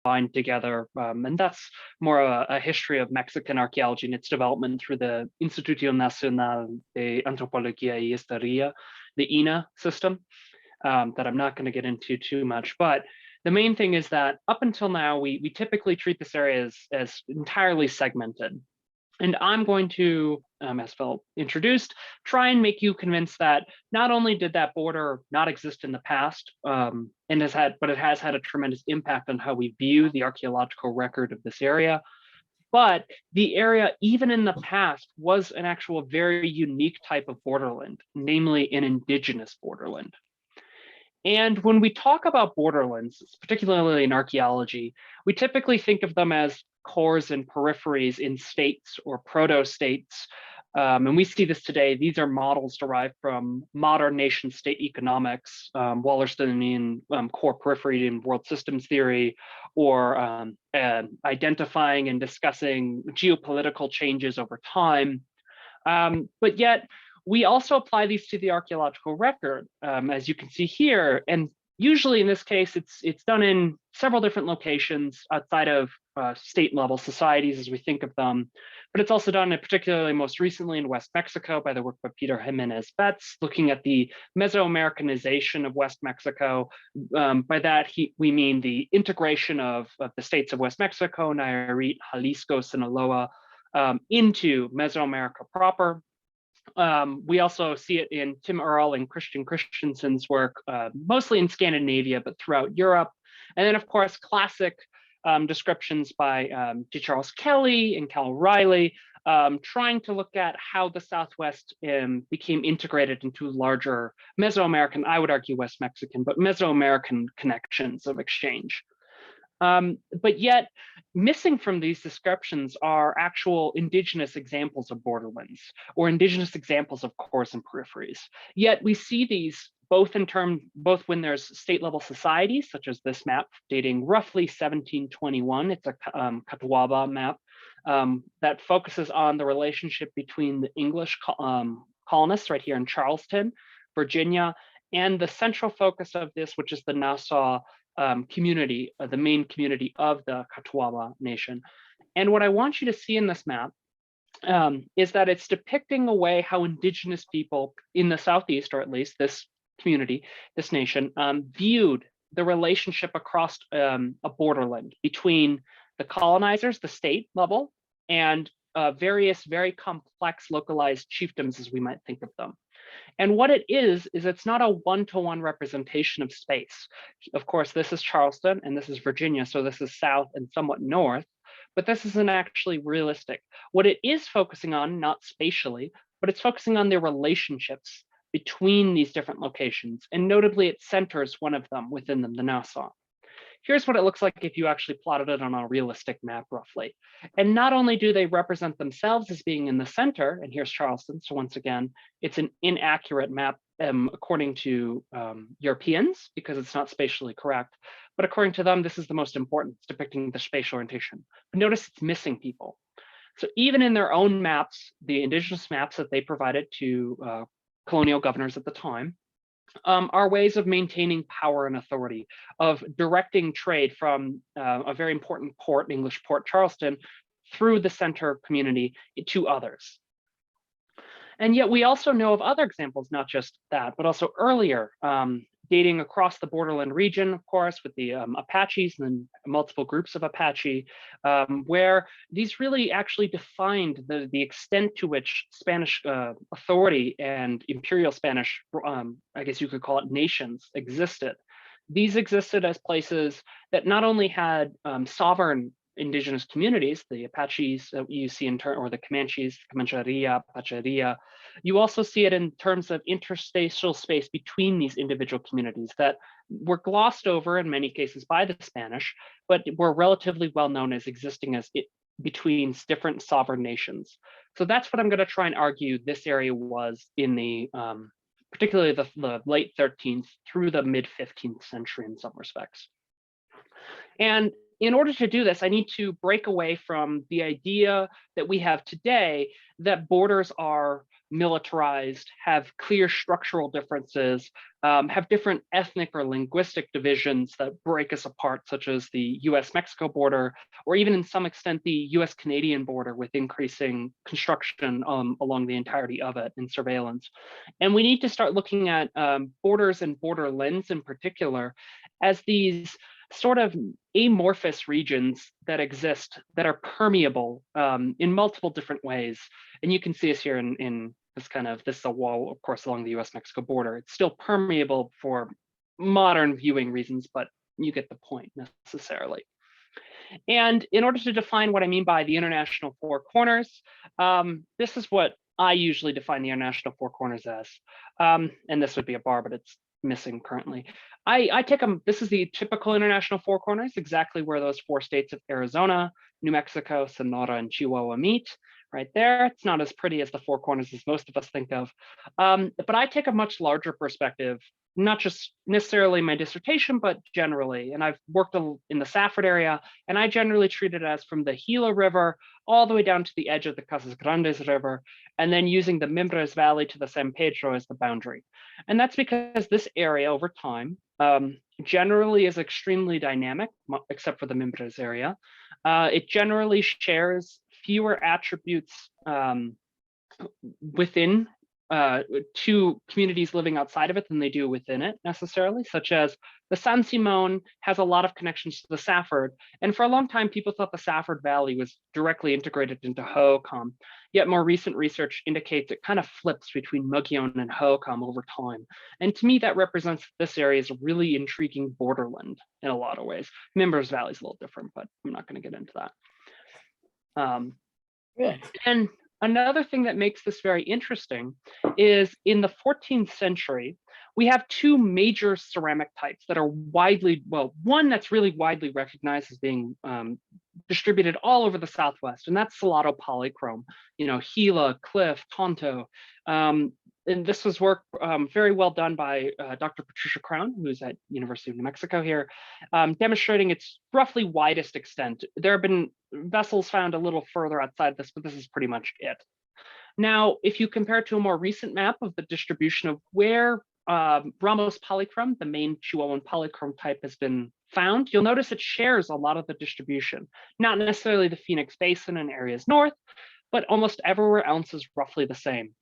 combined together. And that's more a history of Mexican archaeology and its development through the Instituto Nacional de Antropología y Historia, the INA system, that I'm not going to get into too much. But the main thing is that up until now, we typically treat this area as entirely segmented. And I'm going to, as Phil introduced, try and make you convinced that not only did that border not exist in the past, but it has had a tremendous impact on how we view the archaeological record of this area. But the area, even in the past, was an actual very unique type of borderland, namely an indigenous borderland. And when we talk about borderlands, particularly in archaeology, we typically think of them as cores and peripheries in states or proto-states. And we see this today. These are models derived from modern nation-state economics, Wallersteinian core periphery in world systems theory, or identifying and discussing geopolitical changes over time. But yet, we also apply these to the archaeological record, as you can see here. And usually in this case, it's done in several different locations outside of state level societies as we think of them. But it's also done particularly most recently in West Mexico by the work by Peter Jimenez Betts, looking at the Mesoamericanization of West Mexico. By that, we mean the integration of the states of West Mexico, Nayarit, Jalisco, Sinaloa, into Mesoamerica proper. We also see it in Tim Earle and Christian Christensen's work, mostly in Scandinavia, but throughout Europe. And then, of course, classic descriptions by J. Charles Kelly and Cal Riley, trying to look at how the Southwest became integrated into larger Mesoamerican, I would argue West Mexican, but Mesoamerican connections of exchange. But yet, missing from these descriptions are actual indigenous examples of borderlands or indigenous examples of cores and peripheries. Yet we see these both when there's state level societies, such as this map dating roughly 1721. It's a Catawba map that focuses on the relationship between the English colonists right here in Charleston, Virginia, and the central focus of this, which is the Nassau community, the main community of the Catawba Nation. And what I want you to see in this map is that it's depicting a way how indigenous people in the Southeast, or at least this community, this nation, viewed the relationship across a borderland between the colonizers, the state level, and various very complex localized chiefdoms, as we might think of them. And what it is it's not a one-to-one representation of space. Of course, this is Charleston and this is Virginia, so this is south and somewhat north, but this isn't actually realistic. What it is focusing on, not spatially, but it's focusing on their relationships between these different locations, and notably it centers one of them within them, the Nassau. Here's what it looks like if you actually plotted it on a realistic map roughly. And not only do they represent themselves as being in the center, and here's Charleston, so once again, it's an inaccurate map according to Europeans, because it's not spatially correct, but according to them, this is the most important, it's depicting the spatial orientation. But notice it's missing people. So even in their own maps, the indigenous maps that they provided to colonial governors at the time, are ways of maintaining power and authority, of directing trade from a very important port, English port, Charleston, through the center community to others. And yet we also know of other examples, not just that, but also earlier, dating across the borderland region, of course, with the Apaches and then multiple groups of Apache, where these really actually defined the extent to which Spanish authority and imperial Spanish, I guess you could call it, nations existed. These existed as places that not only had sovereign indigenous communities, the Apaches that you see in turn, or the Comanches, Comancheria, Pacheria. You also see it in terms of interstitial space between these individual communities that were glossed over in many cases by the Spanish, but were relatively well known as existing as between different sovereign nations. So that's what I'm going to try and argue this area was in the particularly the late 13th through the mid 15th century in some respects. And in order to do this, I need to break away from the idea that we have today that borders are militarized, have clear structural differences, have different ethnic or linguistic divisions that break us apart, such as the US-Mexico border, or even in some extent the US-Canadian border with increasing construction along the entirety of it and surveillance. And we need to start looking at borders and borderlands in particular as these sort of amorphous regions that exist that are permeable in multiple different ways. And you can see us here in this is a wall, of course, along the US-Mexico border. It's still permeable for modern viewing reasons, but you get the point necessarily. And in order to define what I mean by the international four corners, this is what I usually define the international four corners as. And this would be a bar, but it's missing currently. I take them, this is the typical international four corners, exactly where those four states of Arizona, New Mexico, Sonora, and Chihuahua meet. Right there. It's not as pretty as the four corners as most of us think of. But I take a much larger perspective, not just necessarily my dissertation, but generally. And I've worked in the Safford area, and I generally treat it as from the Gila River all the way down to the edge of the Casas Grandes River, and then using the Mimbres Valley to the San Pedro as the boundary. And that's because this area over time generally is extremely dynamic, except for the Mimbres area. It generally shares fewer attributes within to communities living outside of it than they do within it necessarily, such as the San Simon has a lot of connections to the Safford. And for a long time, people thought the Safford Valley was directly integrated into Hohokam. Yet more recent research indicates it kind of flips between Mogollon and Hohokam over time. And to me, that represents this area as a really intriguing borderland in a lot of ways. Mimbres Valley is a little different, but I'm not going to get into that. And another thing that makes this very interesting is in the 14th century, we have two major ceramic types that are widely, well, one that's really widely recognized as being distributed all over the Southwest, and that's Salado polychrome, Gila, Cliff, Tonto. And this was work very well done by Dr. Patricia Crown, who's at University of New Mexico here, demonstrating its roughly widest extent. There have been vessels found a little further outside this, but this is pretty much it. Now, if you compare to a more recent map of the distribution of where Ramos polychrome, the main Chihuahuan polychrome type, has been found, you'll notice it shares a lot of the distribution. Not necessarily the Phoenix Basin and areas north, but almost everywhere else is roughly the same.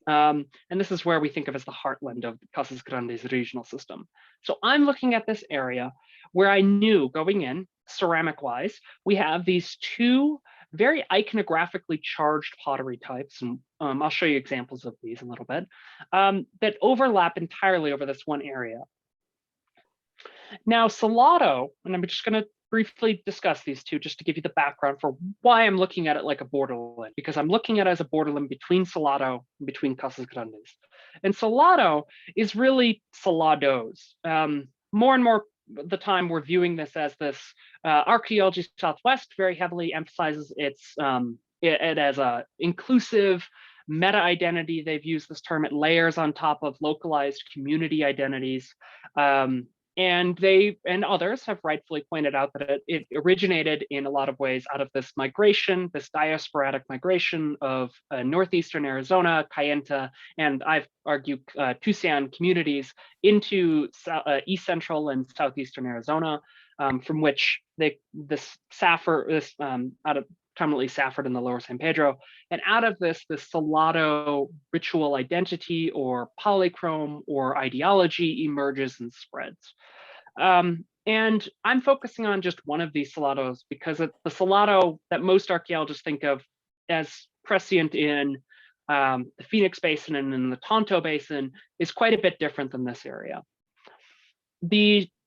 And this is where we think of as the heartland of the Casas Grandes regional system. So I'm looking at this area where I knew going in, ceramic-wise, we have these two very iconographically charged pottery types, and I'll show you examples of these in a little bit, that overlap entirely over this one area. Now, Salado, and I'm just going to briefly discuss these two just to give you the background for why I'm looking at it like a borderland, because I'm looking at it as a borderland between Salado and between Casas Grandes. And Salado is really Salados. More and more the time we're viewing this as this Archaeology Southwest very heavily emphasizes it as a inclusive meta identity. They've used this term. It layers on top of localized community identities. And they and others have rightfully pointed out that it originated in a lot of ways out of this migration, this diasporatic migration of northeastern Arizona, Kayenta, and I've argued Tucson communities into east central and southeastern Arizona, from which this out of predominantly Safford in the lower San Pedro. And out of this Salado ritual identity or polychrome or ideology emerges and spreads. And I'm focusing on just one of these Salados because the Salado that most archaeologists think of as prescient in the Phoenix Basin and in the Tonto Basin is quite a bit different than this area.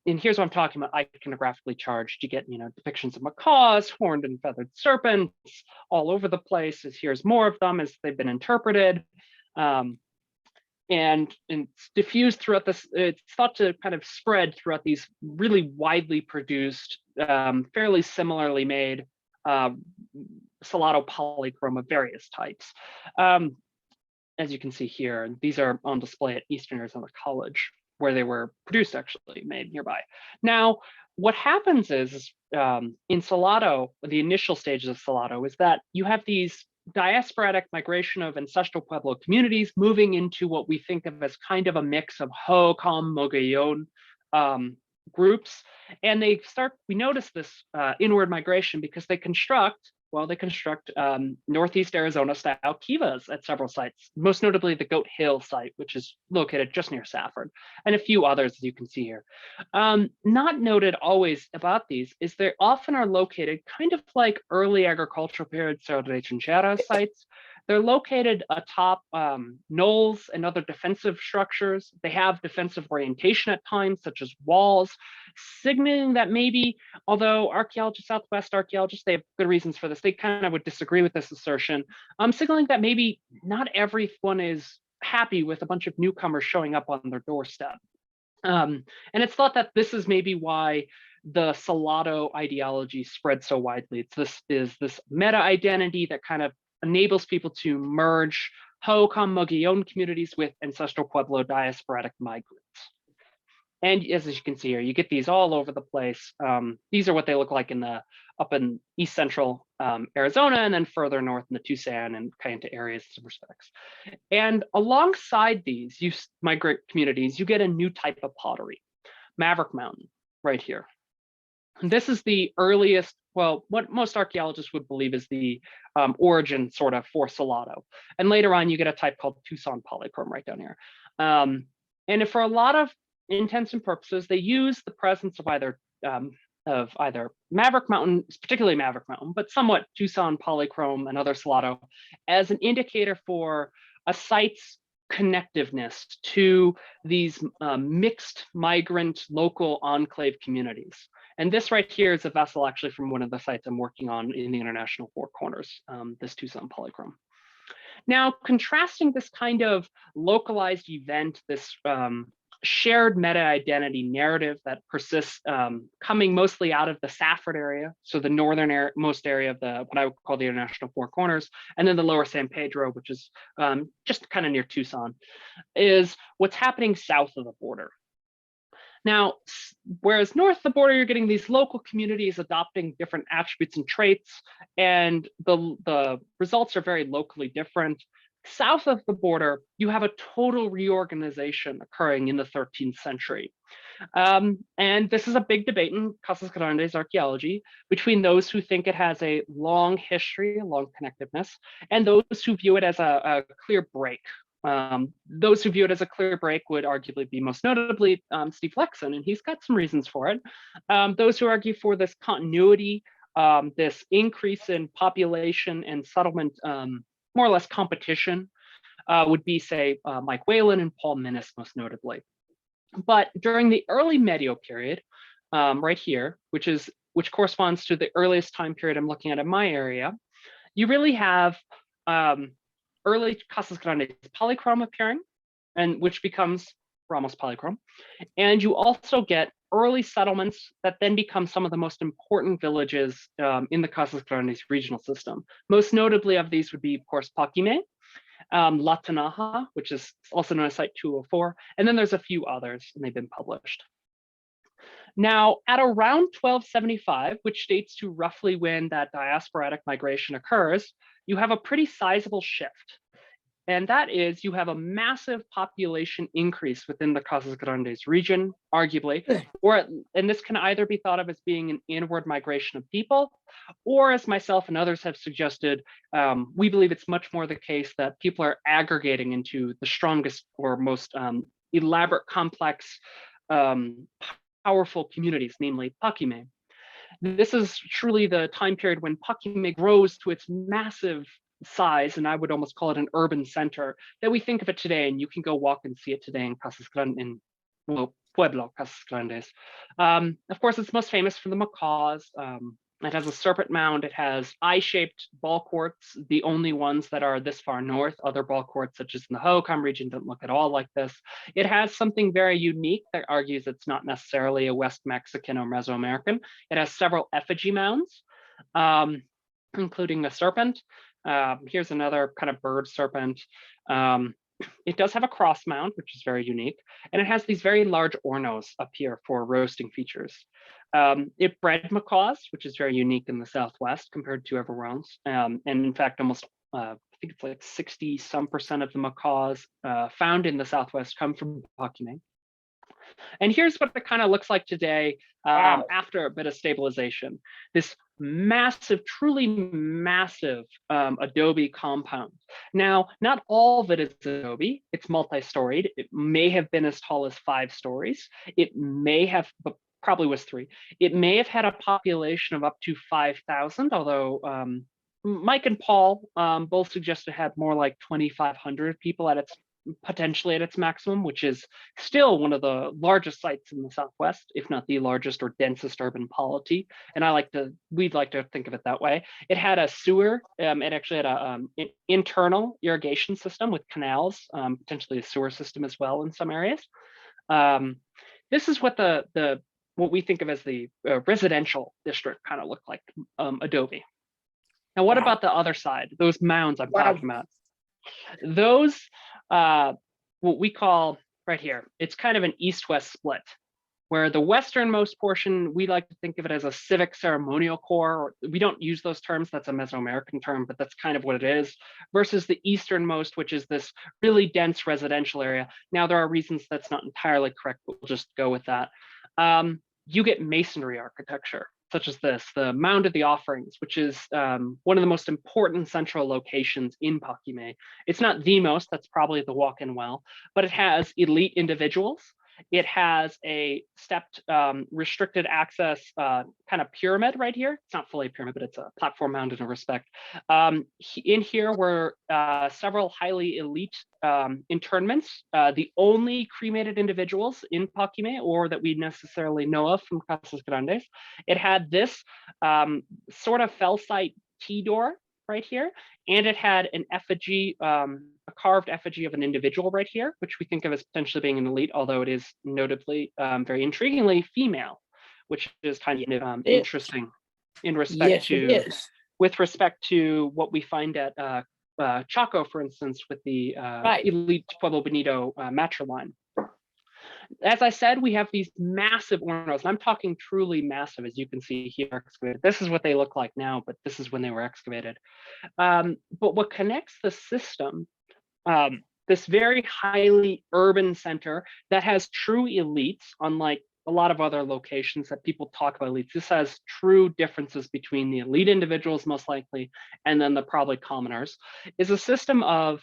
And here's what I'm talking about, iconographically charged. You get, depictions of macaws, horned and feathered serpents all over the place. Here's more of them as they've been interpreted. And it's diffused throughout this, it's thought to kind of spread throughout these really widely produced, fairly similarly made Salado polychrome of various types. As you can see here, and these are on display at Eastern Arizona College, where they were produced, actually made nearby. Now, what happens is in Salado, the initial stages of Salado, is that you have these diasporatic migration of ancestral Pueblo communities moving into what we think of as kind of a mix of Hohokam, Mogollon groups. And we notice this inward migration because they construct Northeast Arizona style kivas at several sites, most notably the Goat Hill site, which is located just near Safford, and a few others, as you can see here. Not noted always about these is they often are located kind of like early agricultural period Cerro de Trincheras sites. They're located atop knolls and other defensive structures. They have defensive orientation at times, such as walls, signaling that maybe, although Southwest archaeologists, they have good reasons for this, they kind of would disagree with this assertion, signaling that maybe not everyone is happy with a bunch of newcomers showing up on their doorstep. And it's thought that this is maybe why the Salado ideology spread so widely. This meta identity that kind of enables people to merge Hohokam Mogollon communities with ancestral Pueblo diasporatic migrants. And as you can see here, you get these all over the place. These are what they look like up in east central Arizona, and then further north in the Tucson and Kayenta areas in some respects. And alongside these migrant communities, you get a new type of pottery, Maverick Mountain, right here. And this is the earliest, well, what most archaeologists would believe is the origin sort of for Salado. And later on, you get a type called Tucson polychrome right down here. And for a lot of intents and purposes, they use the presence of either Maverick Mountain, particularly Maverick Mountain, but somewhat Tucson polychrome and other Salado as an indicator for a site's connectiveness to these mixed migrant local enclave communities. And this right here is a vessel actually from one of the sites I'm working on in the International Four Corners, this Tucson polychrome. Now, contrasting this kind of localized event, this shared meta identity narrative that persists, coming mostly out of the Safford area, so the northernmost area of what I would call the International Four Corners, and then the lower San Pedro, which is just kind of near Tucson, is what's happening south of the border. Now, whereas north of the border, you're getting these local communities adopting different attributes and traits, and the results are very locally different. South of the border, you have a total reorganization occurring in the 13th century. And this is a big debate in Casas Grandes archaeology between those who think it has a long history, a long connectiveness, and those who view it as a clear break. Those who view it as a clear break would arguably be most notably Steve Flexon, and he's got some reasons for it. Those who argue for this continuity, this increase in population and settlement, more or less competition, would be, say, Mike Whalen and Paul Minnis, most notably. But during the early Medio period, right here, which corresponds to the earliest time period I'm looking at in my area, you really have early Casas Grandes polychrome appearing, and which becomes Ramos polychrome. And you also get early settlements that then become some of the most important villages in the Casas Grandes regional system. Most notably of these would be, of course, Paquime, La Tinaja, which is also known as Site 204, and then there's a few others, and they've been published. Now, at around 1275, which dates to roughly when that diasporatic migration occurs, you have a pretty sizable shift. And that is, you have a massive population increase within the Casas Grandes region, arguably, and this can either be thought of as being an inward migration of people, or as myself and others have suggested, we believe it's much more the case that people are aggregating into the strongest or most elaborate, complex, powerful communities, namely Paquime. This is truly the time period when Paquime grows to its massive size, and I would almost call it an urban center that we think of it today, and you can go walk and see it today in Casas Grandes, Pueblo, Casas Grandes. Of course, it's most famous for the macaws. It has a serpent mound. It has eye-shaped ball courts, the only ones that are this far north. Other ball courts, such as in the Hohokam region, don't look at all like this. It has something very unique that argues it's not necessarily a West Mexican or Mesoamerican. It has several effigy mounds, including a serpent. Here's another kind of bird serpent. It does have a cross mound, which is very unique, and it has these very large ornos up here for roasting features. It bred macaws, which is very unique in the Southwest compared to everywhere else. And in fact, almost I think it's like 60% of the macaws found in the Southwest come from Paquime. And here's what it kind of looks like today Wow. after a bit of stabilization. This massive, truly massive adobe compound. Now, not all of it is adobe. It's multi-storied. It may have been as tall as 5 stories. It may have, but probably was 3. It may have had a population of up to 5,000, although Mike and Paul both suggested it had more like 2,500 people at its potentially at its maximum, which is still one of the largest sites in the Southwest, if not the largest or densest urban polity. And we'd like to think of it that way. It had a sewer. It actually had a internal irrigation system with canals, potentially a sewer system as well in some areas. This is what what we think of as the residential district kind of looked like, adobe. Now, what about the other side? Those mounds I'm talking about. Those, what we call right here, it's kind of an east-west split, where the westernmost portion, we like to think of it as a civic ceremonial core. We don't use those terms, that's a Mesoamerican term, but that's kind of what it is, versus the easternmost, which is this really dense residential area. Now, there are reasons that's not entirely correct, but we'll just go with that. You get masonry architecture, such as this, the Mound of the Offerings, which is one of the most important central locations in Paquime. It's not the most, that's probably the walk-in well, but it has elite individuals. It has a stepped restricted access kind of pyramid right here. It's not fully a pyramid, but it's a platform mound in a respect. In here were several highly elite internments, the only cremated individuals in Paquime, or that we necessarily know of from Casas Grandes. It had this sort of fell-site T-door right here, and it had an effigy, a carved effigy of an individual right here, which we think of as potentially being an elite, although it is notably, very intriguingly, female, which is kind of interesting in respect with respect to what we find at Chaco, for instance, with the elite Pueblo Bonito matriline. As I said, we have these massive hornos, and I'm talking truly massive, as you can see here excavated. This is what they look like now, but this is when they were excavated. But what connects the system, this very highly urban center that has true elites, unlike a lot of other locations that people talk about elites, this has true differences between the elite individuals, most likely, and then the probably commoners, is a system of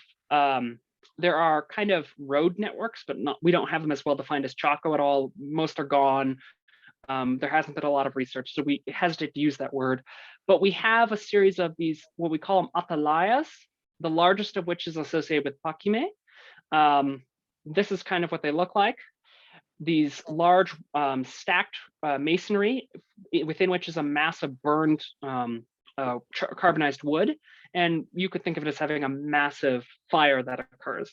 there are kind of road networks, but we don't have them as well defined as Chaco at all. Most are gone. There hasn't been a lot of research, so we hesitate to use that word. But we have a series of these, what we call them outliers, the largest of which is associated with Paquime. This is kind of what they look like. These large stacked masonry, within which is a mass of burned carbonized wood. And you could think of it as having a massive fire that occurs.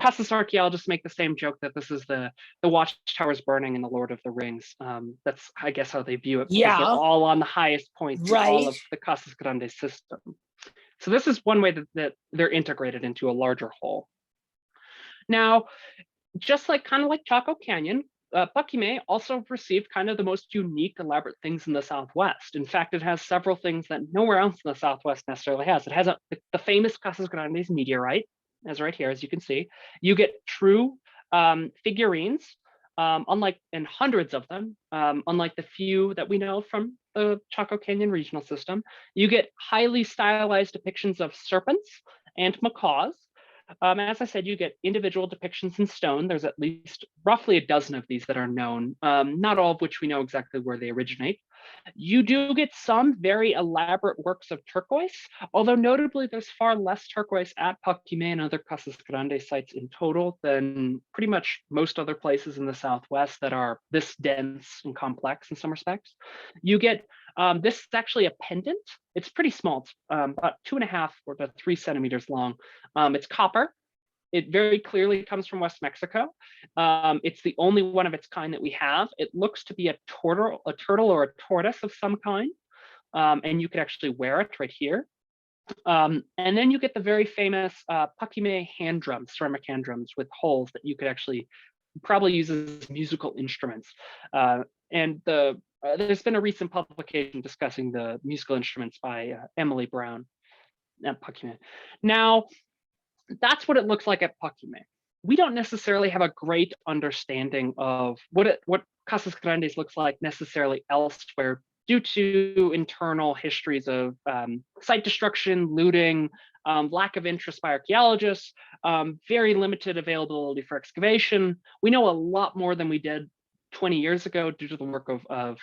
Casas archaeologists make the same joke that this is the watchtowers burning in the Lord of the Rings. That's, I guess, how they view it, because they're all on the highest points in all of the Casas Grandes system. So this is one way that they're integrated into a larger whole. Now, just like kind of like Chaco Canyon, Paquime also received kind of the most unique, elaborate things in the Southwest. In fact, it has several things that nowhere else in the Southwest necessarily has. It has the famous Casas Grandes meteorite, as right here, as you can see. You get true figurines, and hundreds of them, unlike the few that we know from the Chaco Canyon regional system. You get highly stylized depictions of serpents and macaws. As I said, you get individual depictions in stone. There's at least roughly a dozen of these that are known, not all of which we know exactly where they originate. You do get some very elaborate works of turquoise, although notably there's far less turquoise at Paquime and other Casas Grandes sites in total than pretty much most other places in the Southwest that are this dense and complex in some respects. You get, this is actually a pendant. It's pretty small, it's about 2.5 or 3 centimeters long. It's copper. It very clearly comes from West Mexico. It's the only one of its kind that we have. It looks to be a turtle or a tortoise of some kind, and you could actually wear it right here. And then you get the very famous Paquime hand drums, ceramic hand drums with holes that you could actually probably use as musical instruments. And there's been a recent publication discussing the musical instruments by Emily Brown. at Paquime. Now, that's what it looks like at Paquime. We don't necessarily have a great understanding of what Casas Grandes looks like necessarily elsewhere due to internal histories of site destruction, looting, lack of interest by archaeologists, very limited availability for excavation. We know a lot more than we did 20 years ago due to the work of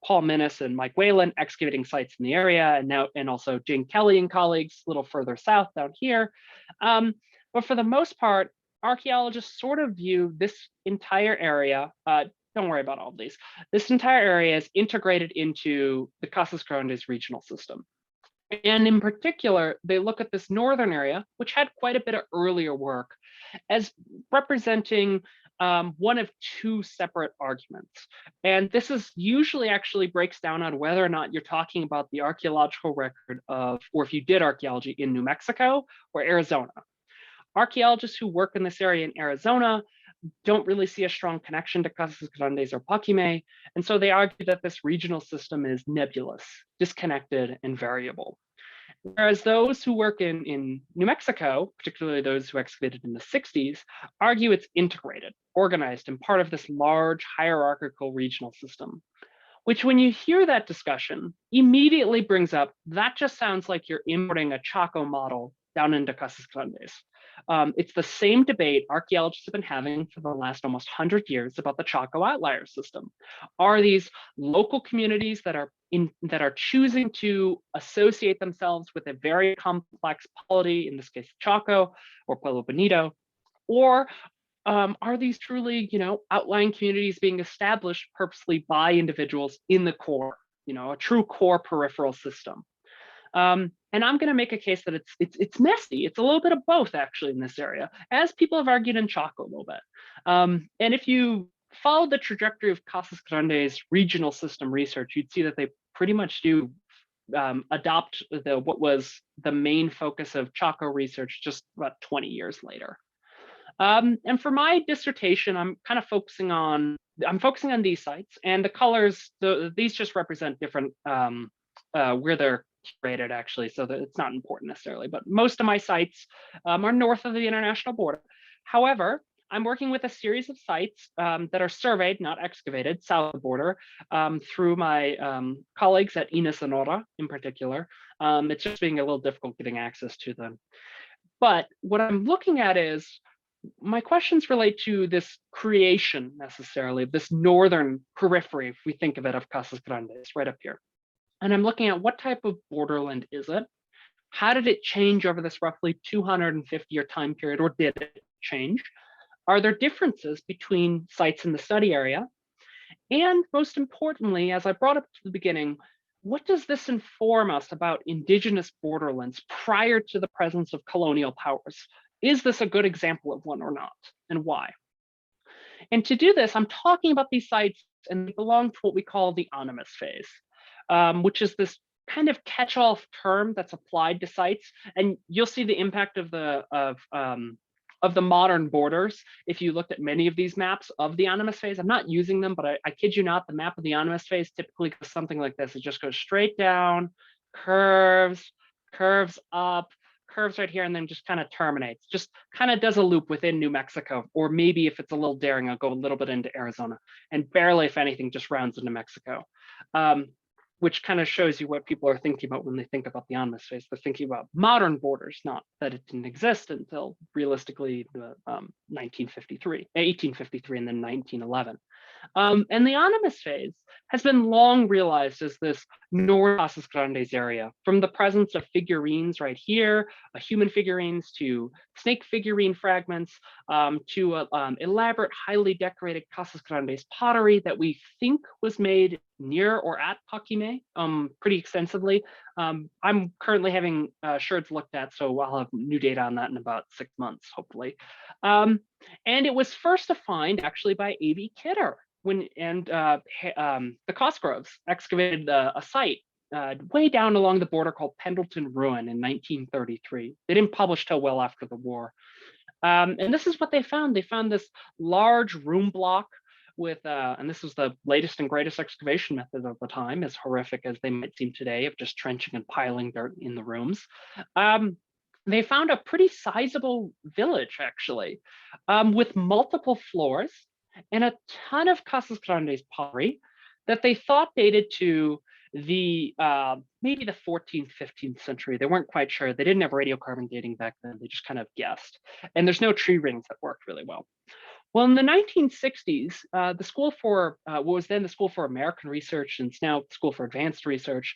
Paul Minnis and Mike Whalen excavating sites in the area, and also Jane Kelly and colleagues a little further south down here. But for the most part, archaeologists sort of view this entire area, don't worry about all of these, this entire area is integrated into the Casas Grandes regional system. And in particular, they look at this northern area, which had quite a bit of earlier work, as representing one of two separate arguments. And this is usually actually breaks down on whether or not you're talking about the archaeological record of, or if you did archaeology in New Mexico or Arizona. Archaeologists who work in this area in Arizona don't really see a strong connection to Casas Grandes or Paquime, and so they argue that this regional system is nebulous, disconnected, and variable. Whereas those who work in New Mexico, particularly those who excavated in the 60s, argue it's integrated, organized, and part of this large hierarchical regional system. Which, when you hear that discussion, immediately brings up, that just sounds like you're importing a Chaco model down into Casas Grandes. It's the same debate archaeologists have been having for the last almost 100 years about the Chaco outlier system. Are these local communities that are choosing to associate themselves with a very complex polity, in this case Chaco or Pueblo Bonito, or are these truly, outlying communities being established purposely by individuals in the core, a true core peripheral system? And I'm going to make a case that it's messy. It's a little bit of both, actually, in this area, as people have argued in Chaco a little bit. And if you follow the trajectory of Casas Grandes regional system research, you'd see that they pretty much do adopt what was the main focus of Chaco research just about 20 years later. And for my dissertation, I'm focusing on these sites, and the colors, these just represent different where they're curated, actually, so that it's not important necessarily, but most of my sites are north of the international border. However, I'm working with a series of sites that are surveyed, not excavated, south of the border, through my colleagues at INA Sonora in particular. It's just being a little difficult getting access to them. But what I'm looking at is, my questions relate to this creation necessarily, this northern periphery, if we think of it, of Casas Grandes, right up here. And I'm looking at what type of borderland is it? How did it change over this roughly 250-year time period, or did it change? Are there differences between sites in the study area? And most importantly, as I brought up to the beginning, what does this inform us about indigenous borderlands prior to the presence of colonial powers? Is this a good example of one or not, and why? And to do this, I'm talking about these sites, and they belong to what we call the animus phase. Which is this kind of catch-all term that's applied to sites, and you'll see the impact of the modern borders if you looked at many of these maps of the animus phase. I'm not using them, but I kid you not, the map of the animus phase typically goes something like this. It just goes straight down, curves up, curves right here, and then just kind of terminates. Just kind of does a loop within New Mexico, or maybe if it's a little daring, I'll go a little bit into Arizona, and barely, if anything, just rounds into Mexico. Which kind of shows you what people are thinking about when they think about the animus phase. They're thinking about modern borders, not that it didn't exist until realistically the 1853, and then 1911. And the animus phase has been long realized as this North Casas Grandes area, from the presence of figurines right here, human figurines, to snake figurine fragments, to elaborate, highly decorated Casas Grandes pottery that we think was made near or at Paquime pretty extensively. I'm currently having sherds looked at, so I'll have new data on that in about 6 months, hopefully. And it was first defined actually by A.V. Kidder the Cosgroves excavated a site way down along the border called Pendleton Ruin in 1933. They didn't publish till well after the war. And this is what they found. They found this large room block with, and this was the latest and greatest excavation method of the time, as horrific as they might seem today, of just trenching and piling dirt in the rooms. Um, they found a pretty sizable village, actually, with multiple floors and a ton of Casas Grandes pottery that they thought dated to the maybe the 14th, 15th century. They weren't quite sure. They didn't have radiocarbon dating back then. They just kind of guessed. And there's no tree rings that worked really well. Well, in the 1960s, the School for, what was then the School for American Research, and it's now the School for Advanced Research,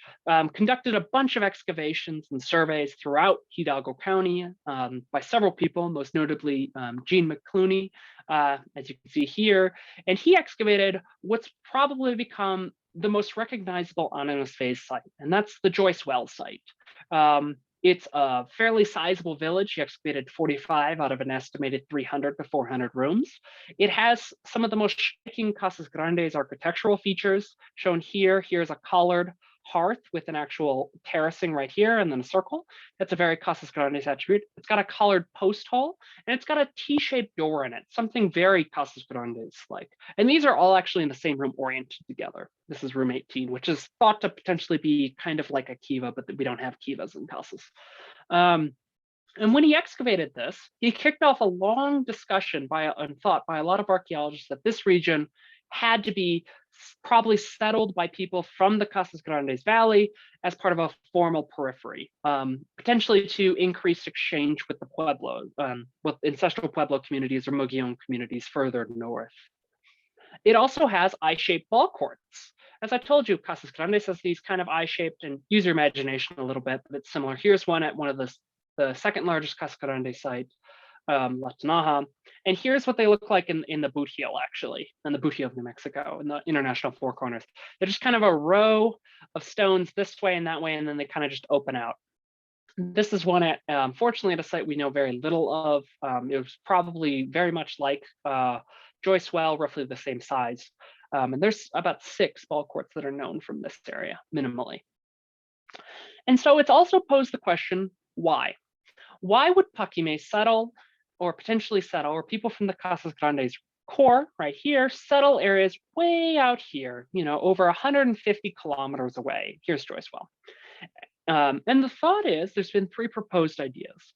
conducted a bunch of excavations and surveys throughout Hidalgo County by several people, most notably Gene McClooney, as you can see here. And he excavated what's probably become the most recognizable Ananas phase site, and that's the Joyce Well site. It's a fairly sizable village. He excavated 45 out of an estimated 300 to 400 rooms. It has some of the most striking Casas Grandes architectural features shown here. Here's a collared hearth with an actual terracing right here and then a circle. That's a very Casas Grandes attribute. It's got a collared post hole and it's got a T-shaped door in it, something very Casas Grandes like. And these are all actually in the same room oriented together. This is room 18, which is thought to potentially be kind of like a kiva, but we don't have kivas in Casas. And when he excavated this, he kicked off a long discussion and thought by a lot of archaeologists that this region had to be probably settled by people from the Casas Grandes Valley as part of a formal periphery, potentially to increase exchange with the Pueblo, with ancestral Pueblo communities or Mogollon communities further north. It also has eye-shaped ball courts. As I told you, Casas Grandes has these kind of eye-shaped, and use your imagination a little bit, but it's similar. Here's one at one of the second largest Casas Grandes site, La Tinaja. And here's what they look like in the boot heel, actually, in the boot heel of New Mexico, in the International Four Corners. They're just kind of a row of stones this way and that way, and then they kind of just open out. This is one at, fortunately, at a site we know very little of. It was probably very much like Joyce Well, roughly the same size. And there's about 6 ball courts that are known from this area, minimally. And so it's also posed the question, why? Why would Paquime settle, or potentially settle, or people from the Casas Grandes core right here, settle areas way out here, over 150 kilometers away? Here's Joyce Well. And the thought is, there's been 3 proposed ideas.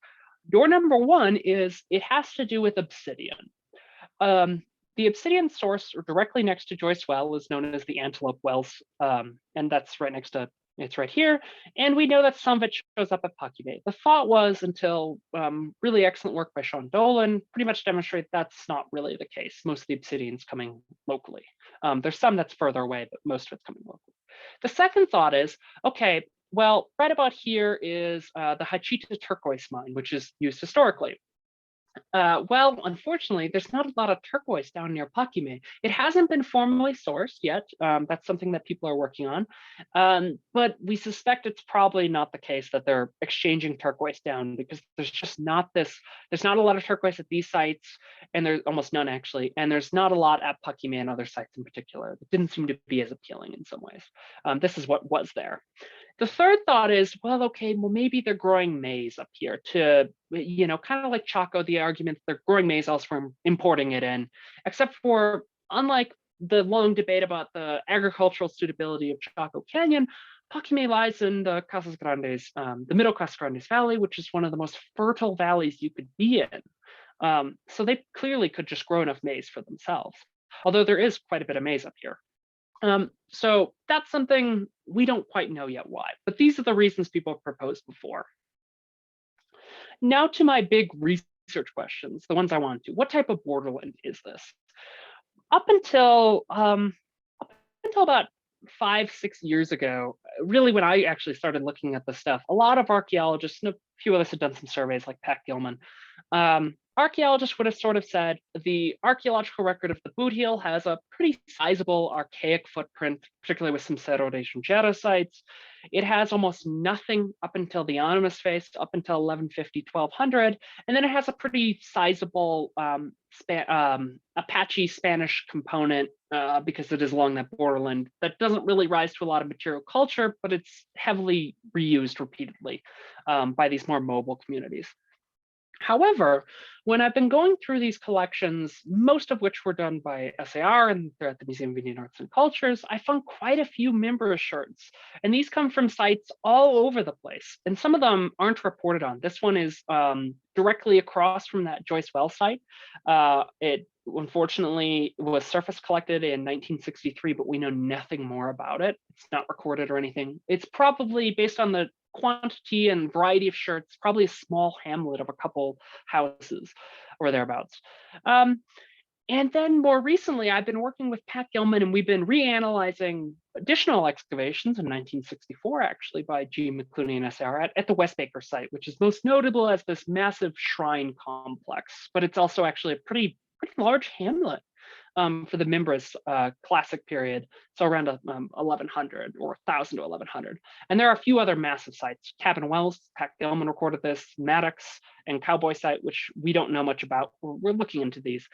Door number 1 is it has to do with obsidian. The obsidian source directly next to Joyce Well is known as the Antelope Wells, and that's right next to, it's right here. And we know that some of it shows up at Paquime. The thought was, until really excellent work by Sean Dolan, pretty much demonstrate that's not really the case. Most of the obsidian's coming locally. There's some that's further away, but most of it's coming locally. The second thought is, okay, well, right about here is the Hachita turquoise mine, which is used historically. Well, unfortunately, there's not a lot of turquoise down near Paquime. It hasn't been formally sourced yet. That's something that people are working on. But we suspect it's probably not the case that they're exchanging turquoise down, because there's just not there's not a lot of turquoise at these sites, and there's almost none actually. And there's not a lot at Paquime and other sites in particular. It didn't seem to be as appealing in some ways. This is what was there. The third thought is, well, okay, well, maybe they're growing maize up here to, kind of like Chaco, the argument they're growing maize elsewhere, importing it in, except for, unlike the long debate about the agricultural suitability of Chaco Canyon, Paquime lies in the Casas Grandes, the middle Casas Grandes Valley, which is one of the most fertile valleys you could be in. So they clearly could just grow enough maize for themselves, although there is quite a bit of maize up here. So that's something we don't quite know yet why, but these are the reasons people have proposed before. Now to my big research questions, the ones I want to. What type of borderland is this? Up until about 5-6 years ago, really when I actually started looking at this stuff, a lot of archaeologists and a few of us had done some surveys like Pat Gilman. Archaeologists would have sort of said the archaeological record of the boot heel has a pretty sizable archaic footprint, particularly with some Cerro de Junquera sites. It has almost nothing up until the Animas phase, up until 1150, 1200, and then it has a pretty sizable Apache Spanish component because it is along that borderland that doesn't really rise to a lot of material culture, but it's heavily reused repeatedly by these more mobile communities. However, when I've been going through these collections, most of which were done by SAR and they're at the Museum of Indian Arts and Cultures, I found quite a few member assureds. And these come from sites all over the place. And some of them aren't reported on. This one is directly across from that Joyce Well site. It unfortunately was surface collected in 1963, but we know nothing more about it. It's not recorded or anything. It's probably based on the quantity and variety of shirts, probably a small hamlet of a couple houses or thereabouts. And then more recently, I've been working with Pat Gilman, and we've been reanalyzing additional excavations in 1964, actually, by G. McClooney and SR at the West Baker site, which is most notable as this massive shrine complex, but it's also actually a pretty large hamlet for the Mimbres classic period, so around 1100 or 1000 to 1100. And there are a few other massive sites. Cabin Wells, Pat Gilman recorded this, Maddox and Cowboy site, which we don't know much about. We're looking into these.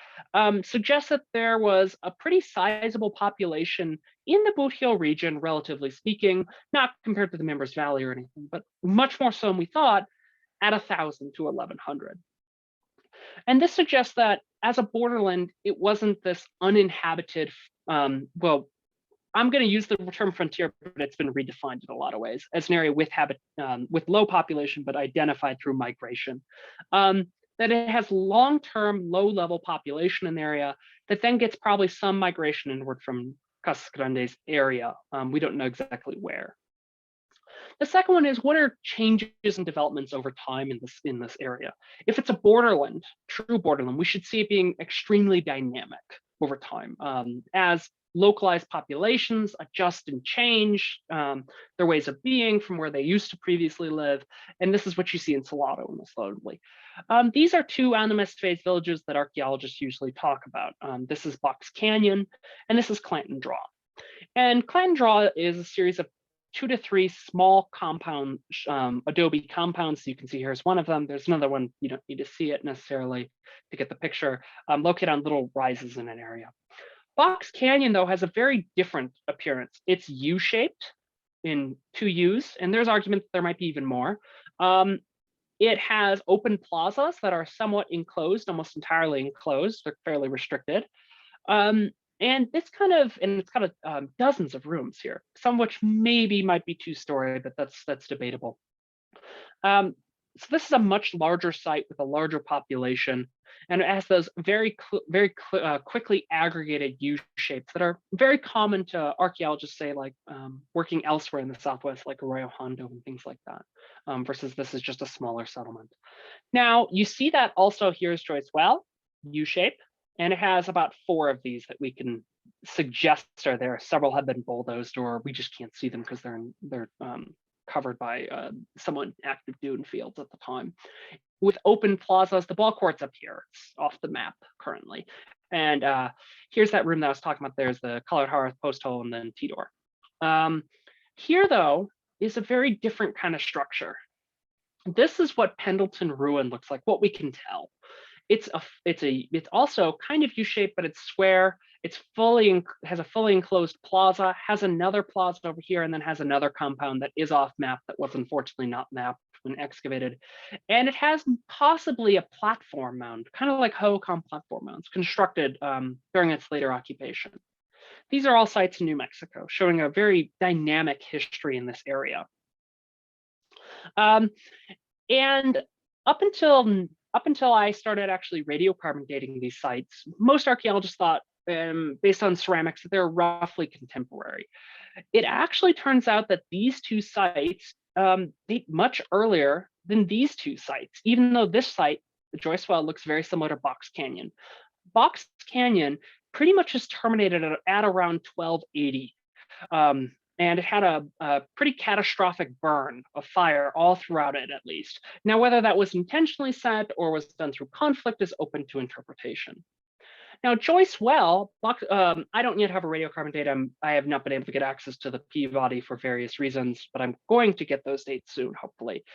Suggests that there was a pretty sizable population in the Boot Hill region, relatively speaking, not compared to the Mimbres Valley or anything, but much more so than we thought, at 1000 to 1100. And this suggests that as a borderland, it wasn't this uninhabited, well, I'm going to use the term frontier, but it's been redefined in a lot of ways as an area with with low population, but identified through migration. That it has long-term, low-level population in the area that then gets probably some migration inward from Casas Grandes area. We don't know exactly where. The second one is, what are changes and developments over time in this area? If it's a borderland, true borderland, we should see it being extremely dynamic over time as localized populations adjust and change their ways of being from where they used to previously live. And this is what you see in Salado most notably. These are two animist phase villages that archaeologists usually talk about. This is Box Canyon, and this is Clanton Draw. And Clanton Draw is a series of 2 to 3 small compound adobe compounds. You can see here's one of them. There's another one. You don't need to see it necessarily to get the picture. Located on little rises in an area. Box Canyon, though, has a very different appearance. It's U-shaped in 2 U's, and there's argument that there might be even more. It has open plazas that are somewhat enclosed, almost entirely enclosed. They're fairly restricted. And it's got dozens of rooms here, some of which maybe might be 2-story, but that's debatable. So this is a much larger site with a larger population, and it has those very quickly aggregated U shapes that are very common to archaeologists, say, like working elsewhere in the Southwest, like Arroyo Hondo and things like that, versus this is just a smaller settlement. Now, you see that also here's Joyce Well, U shape. And it has about 4 of these that we can suggest are there. Several have been bulldozed, or we just can't see them because they're covered by somewhat active dune fields at the time. With open plazas, the ball court's up here. It's off the map currently. And here's that room that I was talking about. There's the colored hearth, post hole, and then T-door. Here, though, is a very different kind of structure. This is what Pendleton Ruin looks like, what we can tell. It's also kind of U-shaped, but it's square. It's has a fully enclosed plaza, has another plaza over here, and then has another compound that is off map that was unfortunately not mapped when excavated. And it has possibly a platform mound, kind of like Hohokam platform mounds, constructed during its later occupation. These are all sites in New Mexico, showing a very dynamic history in this area. And up until I started actually radiocarbon dating these sites, most archaeologists thought, based on ceramics, that they're roughly contemporary. It actually turns out that these 2 sites date much earlier than these 2 sites, even though this site, the Joyce Well, looks very similar to Box Canyon. Box Canyon pretty much is terminated at around 1280. And it had a pretty catastrophic burn of fire all throughout it, at least. Now, whether that was intentionally set or was done through conflict is open to interpretation. Now, Joyce Well, I don't yet have a radiocarbon date. I have not been able to get access to the Peabody for various reasons, but I'm going to get those dates soon, hopefully.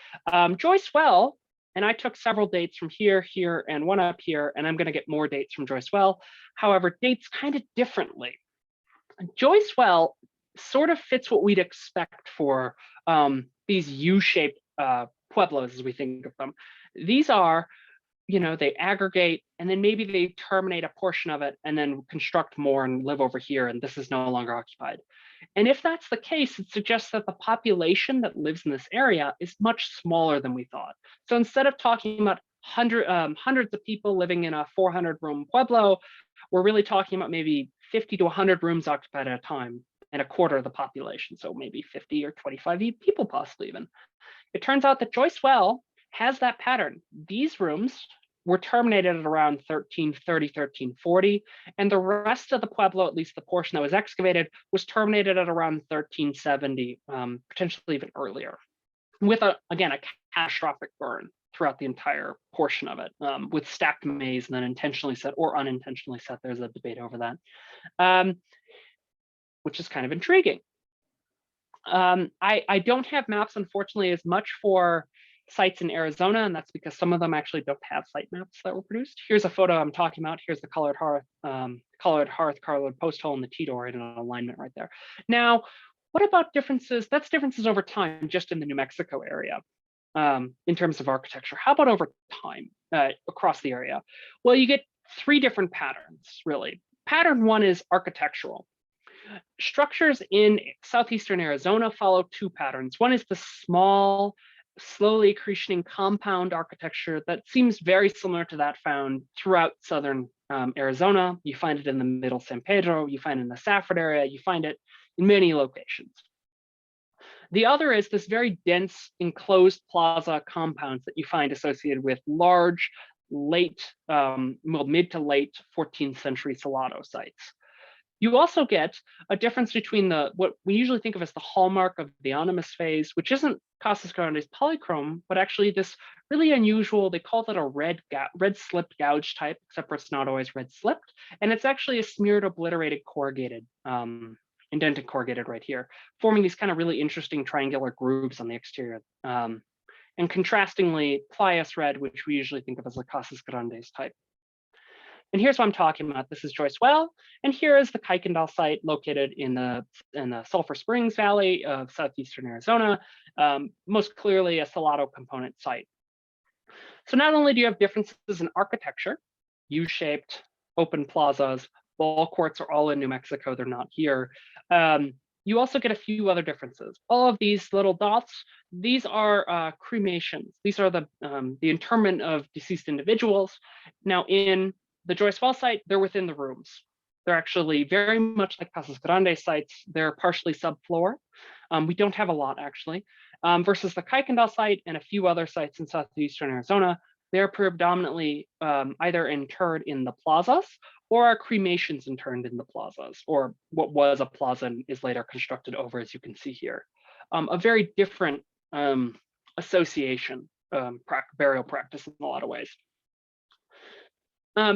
Joyce Well, and I took several dates from here, and one up here, and I'm going to get more dates from Joyce Well. However, dates kind of differently. Joyce Well sort of fits what we'd expect for these U-shaped pueblos, as we think of them. These are they aggregate, and then maybe they terminate a portion of it and then construct more and live over here, and this is no longer occupied. And if that's the case, it suggests that the population that lives in this area is much smaller than we thought. So instead of talking about hundreds of people living in a 400-room pueblo, we're really talking about maybe 50 to 100 rooms occupied at a time, and a quarter of the population, so maybe 50 or 25 people possibly even. It turns out that Joyce Well has that pattern. These rooms were terminated at around 1330, 1340, and the rest of the pueblo, at least the portion that was excavated, was terminated at around 1370, potentially even earlier, with, again, a catastrophic burn throughout the entire portion of it, with stacked maize and then intentionally set or unintentionally set. There's a debate over that, which is kind of intriguing. I don't have maps, unfortunately, as much for sites in Arizona, and that's because some of them actually don't have site maps that were produced. Here's a photo I'm talking about. Here's the colored hearth, colored post hole, and the T-door in an alignment right there. Now, what about differences? That's differences over time just in the New Mexico area in terms of architecture. How about over time across the area? Well, you get three different patterns, really. Pattern one is architectural. Structures in southeastern Arizona follow two patterns. One is the small, slowly accretioning compound architecture that seems very similar to that found throughout southern Arizona. You find it in the middle San Pedro, you find it in the Safford area, you find it in many locations. The other is this very dense enclosed plaza compounds that you find associated with large, mid to late 14th century Salado sites. You also get a difference between what we usually think of as the hallmark of the animus phase, which isn't Casas Grandes polychrome, but actually this really unusual, they call it a red slipped gouge type, except for it's not always red slipped. And it's actually a smeared obliterated corrugated, indented corrugated right here, forming these kind of really interesting triangular grooves on the exterior. And contrastingly, plias red, which we usually think of as a Casas Grandes type. And here's what I'm talking about. This is Joyce Well, and here is the Kuykendall site located in the Sulphur Springs Valley of southeastern Arizona, most clearly a Salado component site. So not only do you have differences in architecture, U-shaped, open plazas, ball courts are all in New Mexico, they're not here. You also get a few other differences. All of these little dots, these are cremations. These are the interment of deceased individuals. Now in the Joyce Well site, they're within the rooms. They're actually very much like Casas Grandes sites. They're partially subfloor. We don't have a lot actually. Versus the Kuykendall site and a few other sites in southeastern Arizona, they're predominantly either interred in the plazas or are cremations interred in the plazas, or what was a plaza and is later constructed over, as you can see here. A very different association, burial practice in a lot of ways.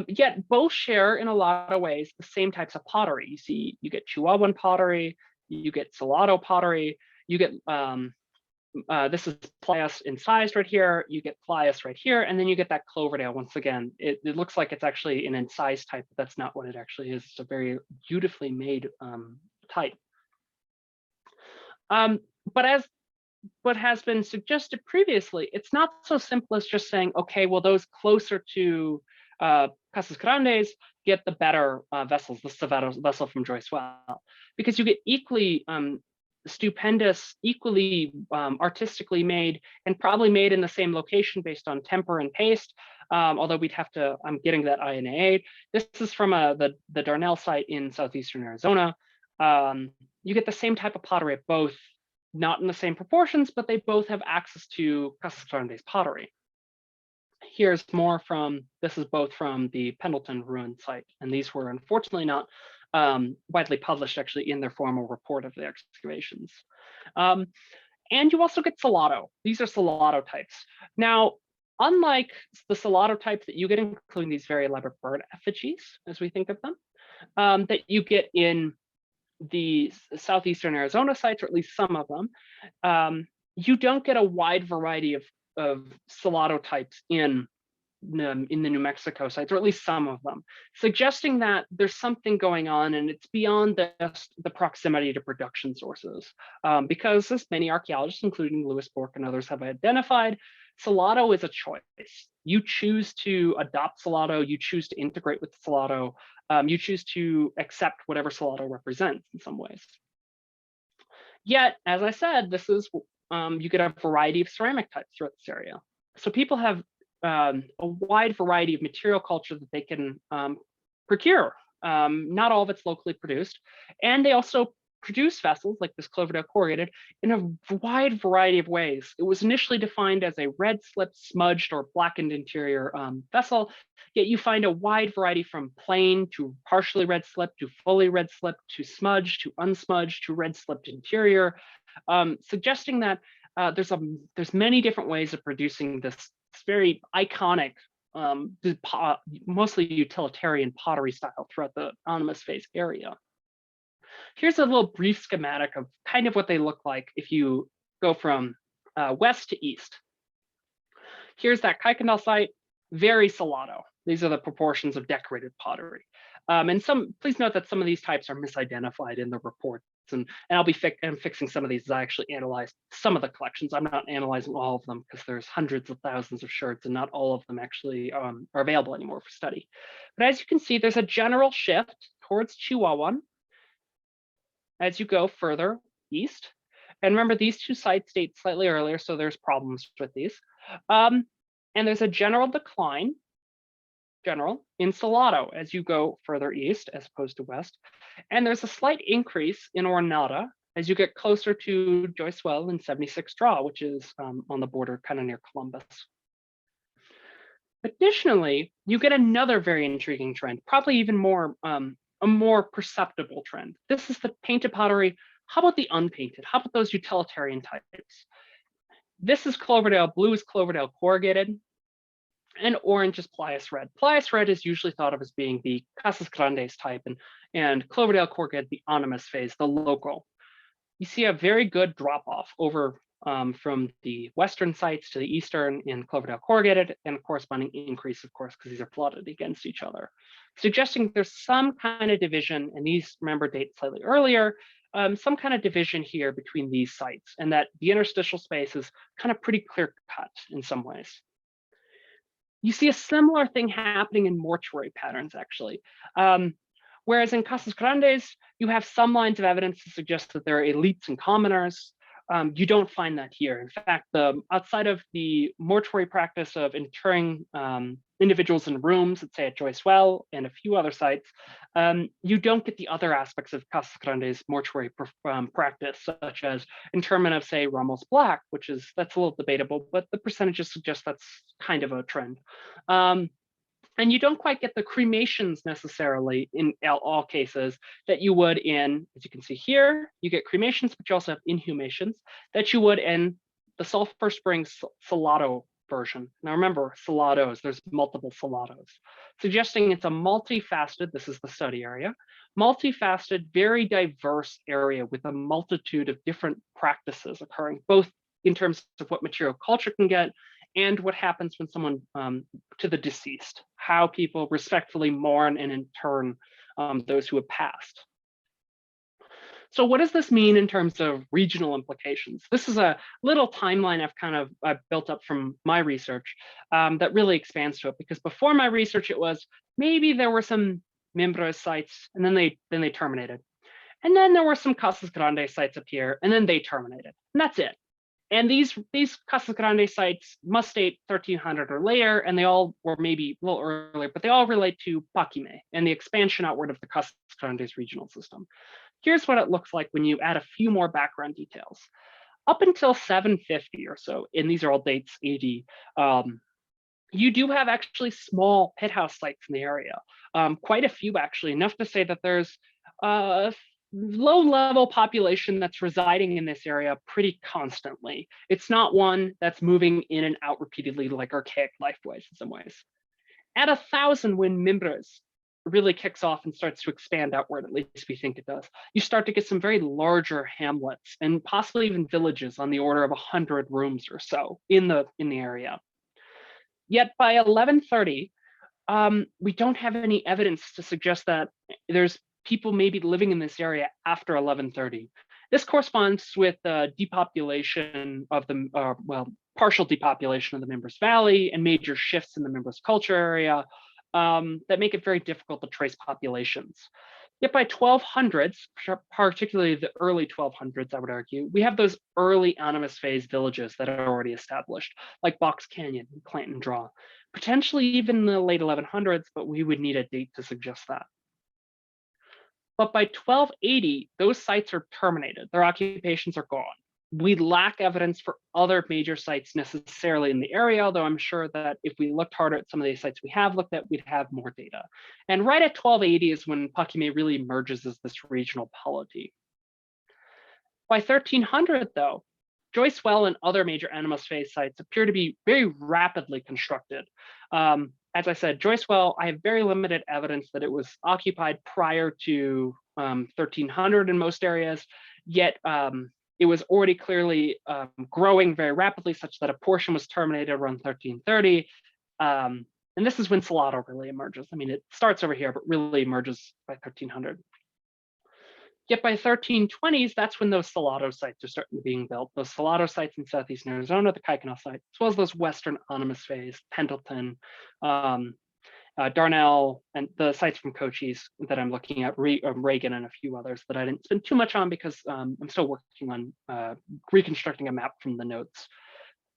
Yet both share in a lot of ways the same types of pottery. You get Chihuahuan pottery, you get Salado pottery, you get this is plias incised right here, you get plias right here, and then you get that Cloverdale once again. It looks like it's actually an incised type, but that's not what it actually is. It's a very beautifully made type. But as what has been suggested previously, it's not so simple as just saying, okay, well, those closer to Casas Grandes get the better vessels, the Cerveros vessel from Joyce Well, because you get equally stupendous, equally artistically made, and probably made in the same location based on temper and paste, although we'd have to, I'm getting that INA. This is from the Darnell site in southeastern Arizona. You get the same type of pottery at both, not in the same proportions, but they both have access to Casas Grandes pottery. Here's more from, this is both from the Pendleton ruin site, and these were unfortunately not widely published actually in their formal report of the excavations. And you also get Salado. These are Salado types. Now, unlike the Salado types that you get, including these very elaborate bird effigies, as we think of them, that you get in the southeastern Arizona sites, or at least some of them, you don't get a wide variety of Salado types in the New Mexico sites, or at least some of them, suggesting that there's something going on and it's beyond just the proximity to production sources. Because as many archaeologists, including Lewis Bork and others, have identified, Salado is a choice. You choose to adopt Salado, you choose to integrate with Salado, you choose to accept whatever Salado represents in some ways. Yet, as I said, this is you get a variety of ceramic types throughout this area. So people have a wide variety of material culture that they can procure. Not all of it's locally produced, and they also produce vessels like this Cloverdale corrugated in a wide variety of ways. It was initially defined as a red slipped, smudged, or blackened interior vessel, yet you find a wide variety from plain to partially red slipped to fully red slipped to smudged to unsmudged to red slipped interior, suggesting that there's many different ways of producing this very iconic, mostly utilitarian pottery style throughout the Animus phase area. Here's a little brief schematic of kind of what they look like if you go from west to east. Here's that Kuykendall site, very Salado. These are the proportions of decorated pottery. And please note that some of these types are misidentified in the reports, and I'm fixing some of these as I actually analyzed some of the collections. I'm not analyzing all of them because there's hundreds of thousands of sherds and not all of them actually are available anymore for study. But as you can see, there's a general shift towards Chihuahuan as you go further east. And remember, these two sites date slightly earlier, so there's problems with these. And there's a general decline, in Salado as you go further east as opposed to west. And there's a slight increase in Ornata as you get closer to Joyce Well and 76 Draw, which is on the border kind of near Columbus. Additionally, you get another very intriguing trend, probably even more a more perceptible trend. This is the painted pottery. How about the unpainted? How about those utilitarian types? This is Cloverdale, blue is Cloverdale corrugated, and orange is Plias red. Plias red is usually thought of as being the Casas Grandes type, and Cloverdale corrugated, the Animus phase, the local. You see a very good drop off over from the western sites to the eastern in Cloverdale corrugated, and a corresponding increase, of course, because these are plotted against each other, suggesting there's some kind of division, and these, remember, date slightly earlier, some kind of division here between these sites, and that the interstitial space is kind of pretty clear cut in some ways. You see a similar thing happening in mortuary patterns, actually. Whereas in Casas Grandes, you have some lines of evidence to suggest that there are elites and commoners. You don't find that here. In fact, outside of the mortuary practice of interring individuals in rooms, let's say at Joyce Well and a few other sites, you don't get the other aspects of Casas Grandes mortuary practice, such as interment of, say, Ramos Black, that's a little debatable, but the percentages suggest that's kind of a trend. And you don't quite get the cremations necessarily in all cases that you would in, as you can see here, you get cremations, but you also have inhumations that you would in the Sulphur Springs Salado version. Now remember, Salados, there's multiple Salados, suggesting it's a multifaceted, this is the study area, multifaceted, very diverse area with a multitude of different practices occurring, both in terms of what material culture can get and what happens when someone to the deceased, how people respectfully mourn and intern those who have passed. So what does this mean in terms of regional implications? This is a little timeline I've built up from my research that really expands to it, because before my research, it was maybe there were some Mimbres sites and then they terminated. And then there were some Casas Grandes sites up here and then they terminated, and that's it. And these Casas Grandes sites must date 1300 or later, and they all were maybe a little earlier, but they all relate to Paquime and the expansion outward of the Casas Grandes regional system. Here's what it looks like when you add a few more background details. Up until 750 or so, and these are all dates AD, you do have actually small pit house sites in the area, quite a few actually, enough to say that there's low-level population that's residing in this area pretty constantly. It's not one that's moving in and out repeatedly like archaic lifeways in some ways. At 1,000, when Mimbres really kicks off and starts to expand outward, at least we think it does, you start to get some very larger hamlets and possibly even villages on the order of 100 rooms or so in the area. Yet by 1130, we don't have any evidence to suggest that there's people maybe living in this area after 1130. This corresponds with the depopulation of the, partial depopulation of the Mimbres Valley and major shifts in the Mimbres culture area that make it very difficult to trace populations. Yet by 1200s, particularly the early 1200s, I would argue, we have those early animist phase villages that are already established, like Box Canyon and Clanton Draw, potentially even in the late 1100s, but we would need a date to suggest that. But by 1280, those sites are terminated. Their occupations are gone. We lack evidence for other major sites necessarily in the area, although I'm sure that if we looked harder at some of these sites we have looked at, we'd have more data. And right at 1280 is when Paquime really emerges as this regional polity. By 1300, though, Joyce Well and other major animist phase sites appear to be very rapidly constructed. As I said, Joyce Well, I have very limited evidence that it was occupied prior to 1300 in most areas, yet it was already clearly growing very rapidly, such that a portion was terminated around 1330. And this is when Salado really emerges. I mean, it starts over here, but really emerges by 1300. Yet by 1320s, that's when those Salado sites are starting being built. Those Salado sites in southeastern Arizona, the Kaikanau site, as well as those western animist phase, Pendleton, Darnell, and the sites from Cochise that I'm looking at, Reagan and a few others that I didn't spend too much on because I'm still working on reconstructing a map from the notes.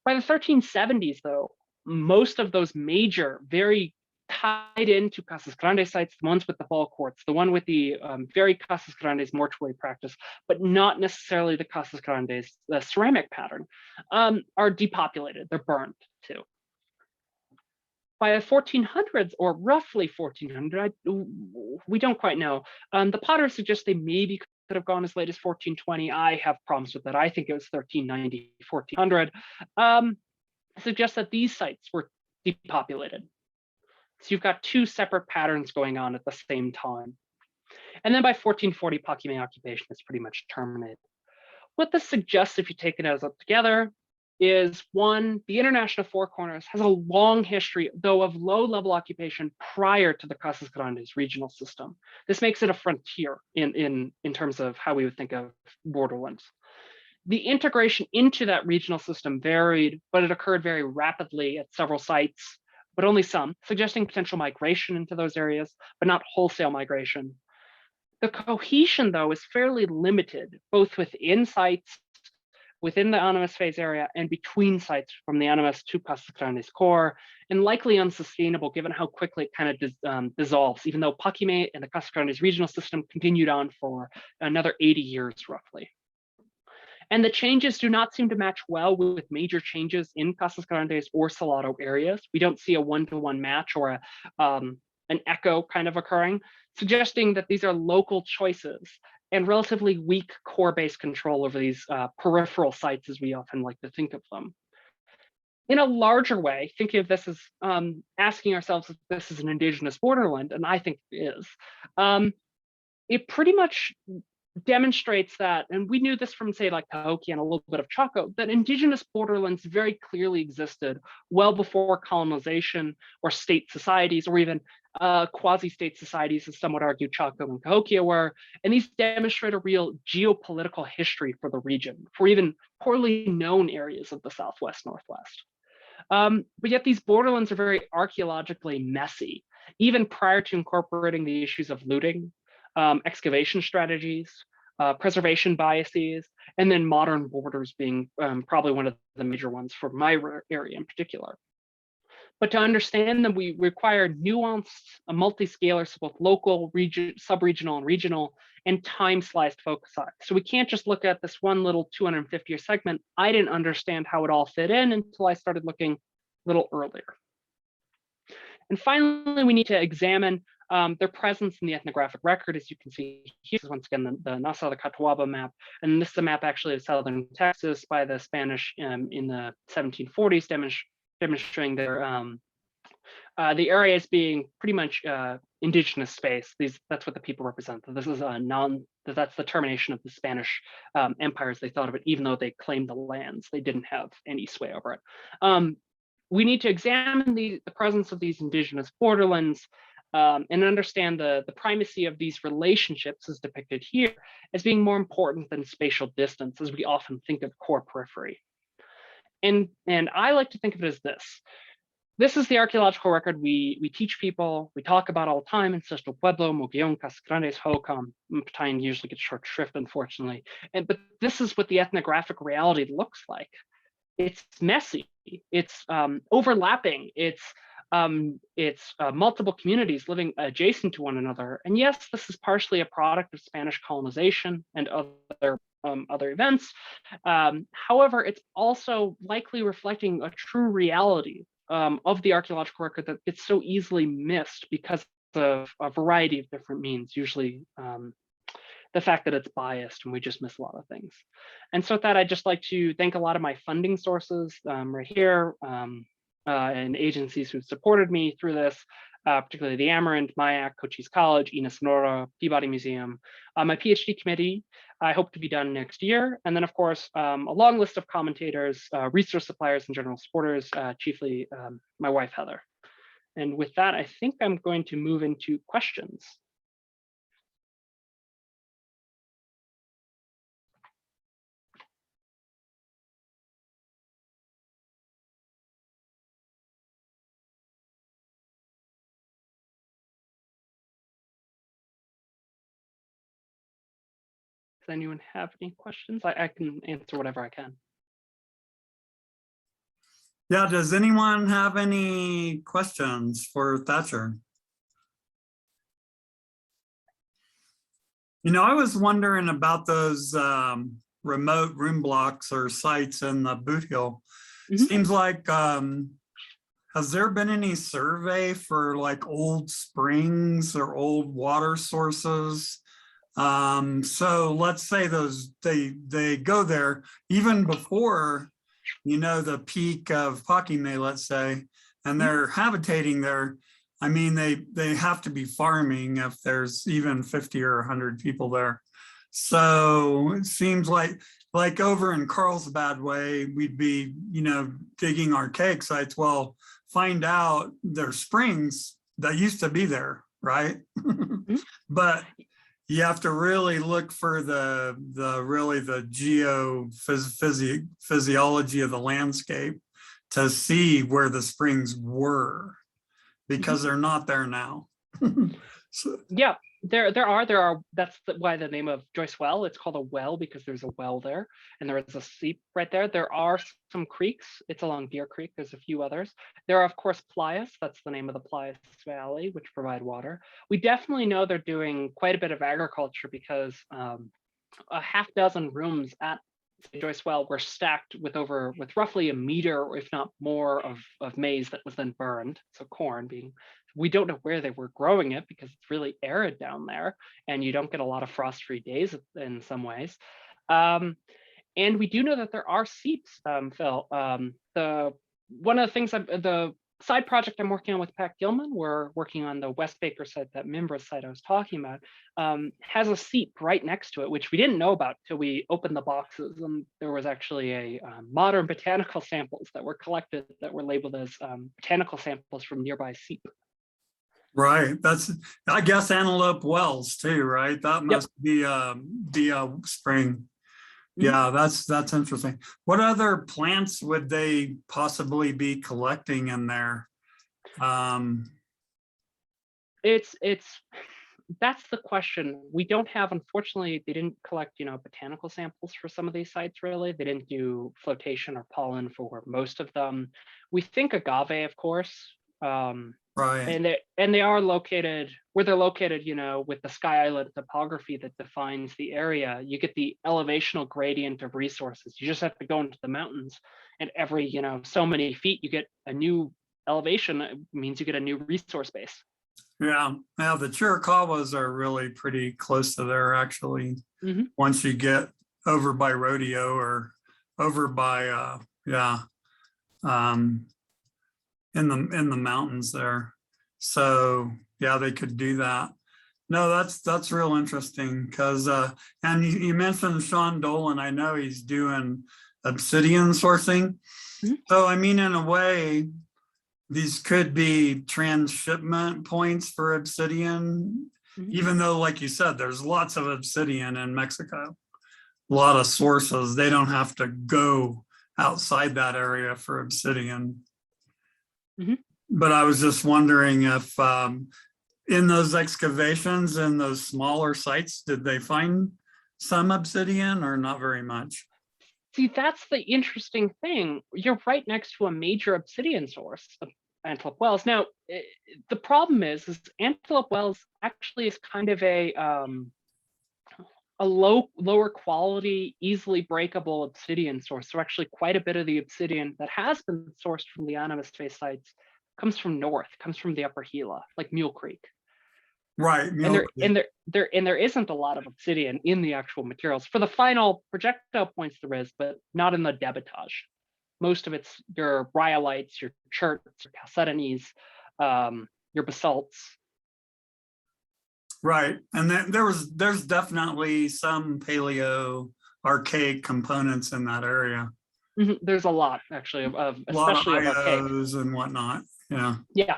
By the 1370s, though, most of those major, very tied into Casas Grandes sites, the ones with the ball courts, the one with the very Casas Grandes mortuary practice, but not necessarily the Casas Grandes, the ceramic pattern, are depopulated. They're burned too. By the 1400s, or roughly 1400, we don't quite know. The potters suggest they maybe could have gone as late as 1420. I have problems with that. I think it was 1390, 1400. Suggests that these sites were depopulated. So you've got two separate patterns going on at the same time. And then by 1440, Paquime occupation is pretty much terminated. What this suggests, if you take it as up together, is one, the International Four Corners has a long history, though, of low-level occupation prior to the Casas Grandes regional system. This makes it a frontier in terms of how we would think of borderlands. The integration into that regional system varied, but it occurred very rapidly at several sites, but only some, suggesting potential migration into those areas, but not wholesale migration. The cohesion, though, is fairly limited, both within sites, within the animist phase area, and between sites from the animist to Casas Grandes core, and likely unsustainable given how quickly it kind of dissolves, even though Paquime and the Casas Grandes regional system continued on for another 80 years, roughly. And the changes do not seem to match well with major changes in Casas Grandes or Salado areas. We don't see a one-to-one match or an echo kind of occurring, suggesting that these are local choices and relatively weak core-based control over these peripheral sites, as we often like to think of them. In a larger way, thinking of this as asking ourselves if this is an indigenous borderland, and I think it is, it pretty much demonstrates that, and we knew this from, say, like Cahokia and a little bit of Chaco, that indigenous borderlands very clearly existed well before colonization or state societies, or even quasi-state societies, as some would argue Chaco and Cahokia were. And these demonstrate a real geopolitical history for the region, for even poorly known areas of the Southwest Northwest. But yet these borderlands are very archaeologically messy, even prior to incorporating the issues of looting, excavation strategies, preservation biases, and then modern borders being probably one of the major ones for my area in particular. But to understand them, we require nuanced, multi-scalars, both local, sub-regional, and regional, and time-sliced foci. So we can't just look at this one little 250-year segment. I didn't understand how it all fit in until I started looking a little earlier. And finally, we need to examine their presence in the ethnographic record. As you can see here, is once again the Nassau de Catuaba map, and this is a map actually of southern Texas by the Spanish in the 1740s, demonstrating their the area as being pretty much indigenous space. That's what the people represent. So this is that's the termination of the Spanish empire as they thought of it, even though they claimed the lands, they didn't have any sway over it. We need to examine the presence of these indigenous borderlands and understand the primacy of these relationships as depicted here as being more important than spatial distance, as we often think of core periphery. And I like to think of it as this. This is the archaeological record we teach people, we talk about all the time in Ancestral Pueblo, Mogollon, Casas Grandes, Hocom. Pattaya usually gets short shrift, unfortunately. But this is what the ethnographic reality looks like. It's messy, it's overlapping, it's multiple communities living adjacent to one another. And yes, this is partially a product of Spanish colonization and other events. However, it's also likely reflecting a true reality of the archaeological record that gets so easily missed because of a variety of different means, usually the fact that it's biased and we just miss a lot of things. And so with that, I'd just like to thank a lot of my funding sources right here and agencies who've supported me through this, particularly the Amaranth, MIAC, Cochise College, Ina Sonora, Peabody Museum, my PhD committee. I hope to be done next year. And then of course, a long list of commentators, resource suppliers and general supporters, chiefly my wife, Heather. And with that, I think I'm going to move into questions. Does anyone have any questions? I can answer whatever I can. Yeah, does anyone have any questions for Thatcher? You know, I was wondering about those remote room blocks or sites in the Boot Hill. Seems like, has there been any survey for like old springs or old water sources? So let's say those, they go there even before, you know, the peak of Paquime, let's say, and they're habitating there. I mean, they have to be farming if there's even 50 or 100 people there. So it seems like over in Carlsbad way, we'd be, you know, digging archaic sites. Well, find out there's springs that used to be there, right? But you have to really look for the geophysiology of the landscape to see where the springs were, because they're not there now. So, yeah, there are. That's why the name of Joyce Well. It's called a well because there's a well there, and there is a seep right there. There are some creeks. It's along Deer Creek. There's a few others. There are of course playas. That's the name of the Playas Valley, which provide water. We definitely know they're doing quite a bit of agriculture because a half dozen rooms at Joyce Well were stacked with roughly a meter, or if not more, of maize that was then burned. So corn being, we don't know where they were growing it because it's really arid down there, and you don't get a lot of frost-free days in some ways. And we do know that there are seeps, Phil. One of the things the side project I'm working on with Pat Gilman, we're working on the West Baker site, that Mimbra site I was talking about, has a seep right next to it, which we didn't know about till we opened the boxes. And there was actually a modern botanical samples that were collected that were labeled as botanical samples from nearby seep. right, that's, I guess, Antelope Wells too, right? That must be a spring. Yeah, that's interesting. What other plants would they possibly be collecting in there? That's the question. We don't have, unfortunately, they didn't collect, you know, botanical samples for some of these sites, really. They didn't do flotation or pollen for most of them. We think agave, of course. Right. And they are located where they're located, you know, with the sky island topography that defines the area. You get the elevational gradient of resources. You just have to go into the mountains, and every, you know, so many feet you get a new elevation. It means you get a new resource base. Yeah, now the Chiricahuas are really pretty close to there, actually. Once you get over by Rodeo or over by in the mountains there. So yeah, they could do that. No, that's real interesting, because and you mentioned Sean Dolan. I know he's doing obsidian sourcing. So I mean, in a way, these could be transshipment points for obsidian, even though, like you said, there's lots of obsidian in Mexico, a lot of sources. They don't have to go outside that area for obsidian. But I was just wondering if in those excavations in those smaller sites, did they find some obsidian or not very much? See, that's the interesting thing. You're right next to a major obsidian source, Antelope Wells. Now, the problem is Antelope Wells actually is kind of a lower quality, easily breakable obsidian source. So actually quite a bit of the obsidian that has been sourced from the animist face sites comes from north, comes from the upper Gila, like Mule Creek. Right. And there isn't a lot of obsidian in the actual materials. For the final projectile points there is, but not in the debitage. Most of it's your rhyolites, your cherts, your chalcedonies, your basalts. Right. And then there's definitely some paleo archaic components in that area. There's a lot actually of especially a lot of IOs and whatnot. Yeah. Yeah.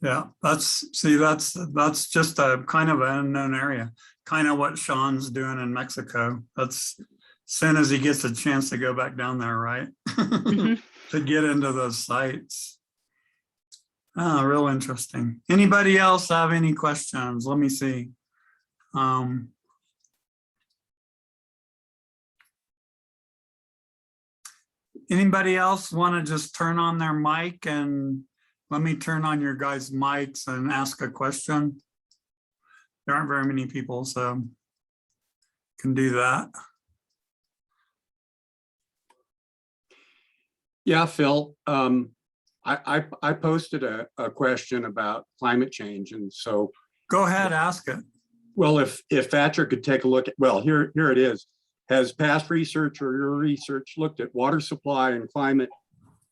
Yeah, that's just a kind of an unknown area, kind of what Sean's doing in Mexico. That's as soon as he gets a chance to go back down there, right? To get into those sites. Oh, real interesting. Anybody else have any questions? Let me see. Anybody else want to just turn on their mic and let me turn on your guys' mics and ask a question? There aren't very many people, so can do that. Yeah, Phil, I posted a question about climate change, and so go ahead, ask it. Well, if Thatcher could take a look at, well, here it is. Has past research or your research looked at water supply and climate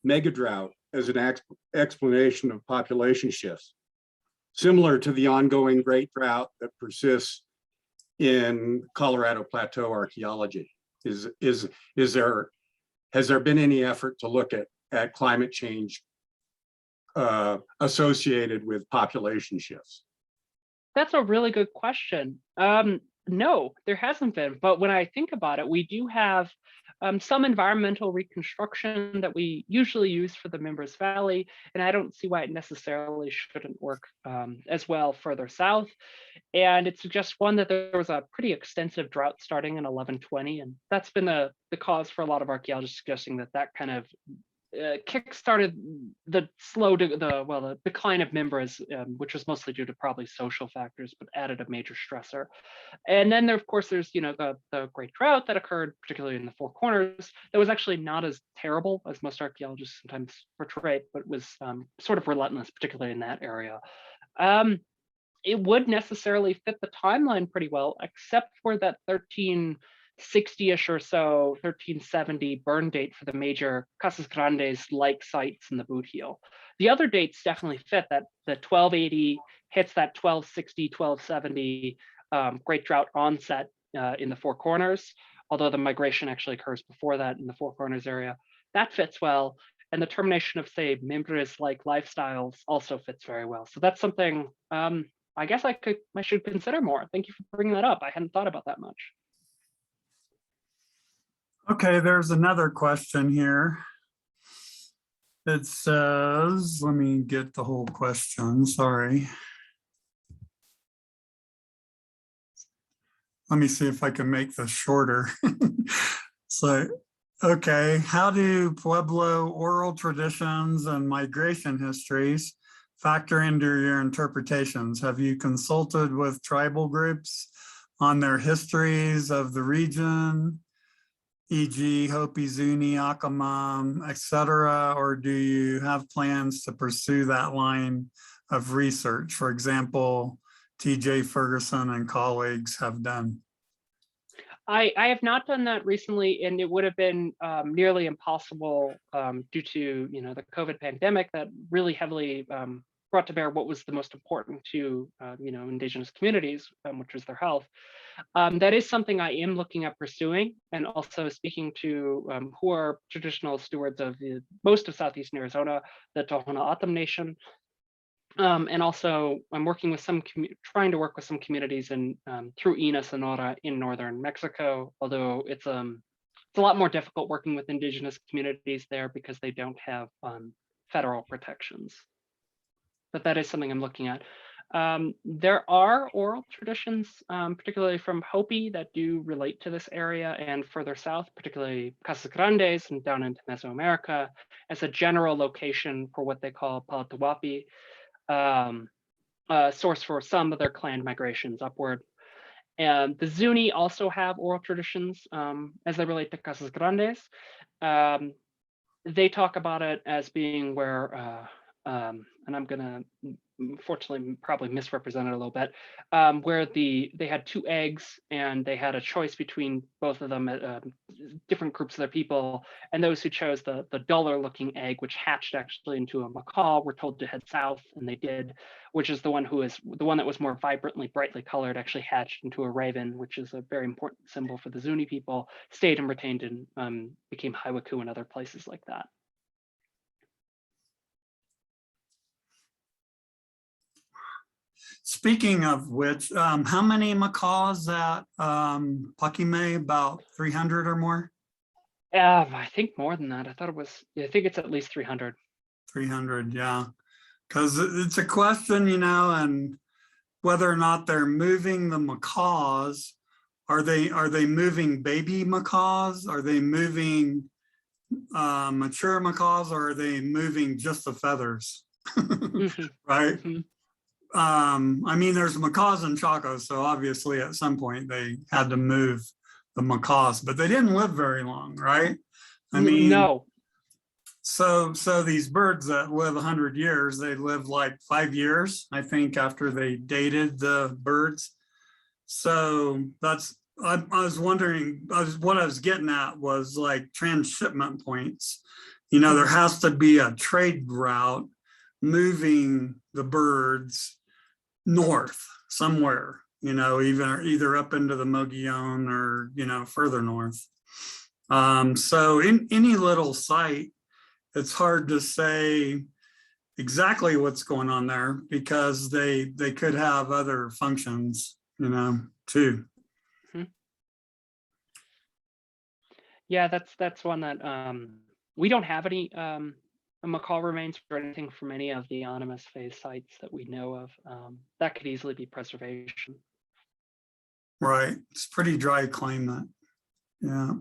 mega drought as an explanation of population shifts, similar to the ongoing great drought that persists in Colorado Plateau archaeology? Has there been any effort to look at climate change associated with population shifts? That's a really good question. No, there hasn't been. But when I think about it, we do have some environmental reconstruction that we usually use for the Mimbres Valley, and I don't see why it necessarily shouldn't work as well further south. And it suggests, one, that there was a pretty extensive drought starting in 1120, and that's been the cause for a lot of archaeologists suggesting that kind of kick-started the decline of Mimbres, which was mostly due to probably social factors, but added a major stressor. And then there, of course, there's the great drought that occurred, particularly in the Four Corners. That was actually not as terrible as most archaeologists sometimes portray, but was sort of relentless, particularly in that area. It would necessarily fit the timeline pretty well, except for that 1360-ish or so, 1370 burn date for the major Casas Grandes like sites in the boot heel. The other dates definitely fit. That the 1280 hits that 1260, 1270 great drought onset in the Four Corners, although the migration actually occurs before that in the Four Corners area. That fits well. And the termination of, say, Mimbres-like lifestyles also fits very well. So that's something I guess I should consider more. Thank you for bringing that up. I hadn't thought about that much. Okay, there's another question here. It says, let me get the whole question, sorry. Let me see if I can make this shorter. So, okay, how do Pueblo oral traditions and migration histories factor into your interpretations? Have you consulted with tribal groups on their histories of the region, e.g. Hopi, Zuni, Akamam, etc., or do you have plans to pursue that line of research? For example, T.J. Ferguson and colleagues have done. I have not done that recently, and it would have been nearly impossible due to the COVID pandemic that really heavily brought to bear what was the most important to Indigenous communities, which was their health. That is something I am looking at pursuing, and also speaking to who are traditional stewards of most of southeastern Arizona, the Tohono O'odham Nation. And also I'm working with trying to work with some communities in through INA Sonora in northern Mexico, although it's a lot more difficult working with indigenous communities there because they don't have federal protections. But that is something I'm looking at. There are oral traditions, particularly from Hopi, that do relate to this area and further south, particularly Casas Grandes and down into Mesoamerica, as a general location for what they call Palatuapi, source for some of their clan migrations upward. And the Zuni also have oral traditions as they relate to Casas Grandes. They talk about it as being where, and I'm gonna unfortunately probably misrepresent it a little bit, where they had two eggs and they had a choice between both of them, different groups of their people, and those who chose the duller looking egg, which hatched actually into a macaw, were told to head south, and they did, which is the one that was more vibrantly, brightly colored, actually hatched into a raven, which is a very important symbol for the Zuni people, stayed and retained and became Haiwaku and other places like that. Speaking of which, how many macaws at Paquime? About 300 or more? I think more than that. I think it's at least 300. 300, yeah. Because it's a question, you know, and whether or not they're moving the macaws. Are they moving baby macaws? Are they moving mature macaws, or are they moving just the feathers? Right? I mean, there's macaws and chacos, so obviously at some point they had to move the macaws, but they didn't live very long, right? I mean, no. So these birds that live 100 years, they live like 5 years, I think, after they dated the birds. So that's, I was wondering, what I was getting at was like transshipment points. You know, there has to be a trade route moving the birds north somewhere, you know, either up into the Mogollon or, you know, further north. So in any little site, it's hard to say exactly what's going on there because they could have other functions, you know, too. Yeah, that's one that we don't have any macaw remains or anything from any of the Animus phase sites that we know of. That could easily be preservation. Right, it's pretty dry climate. Yeah.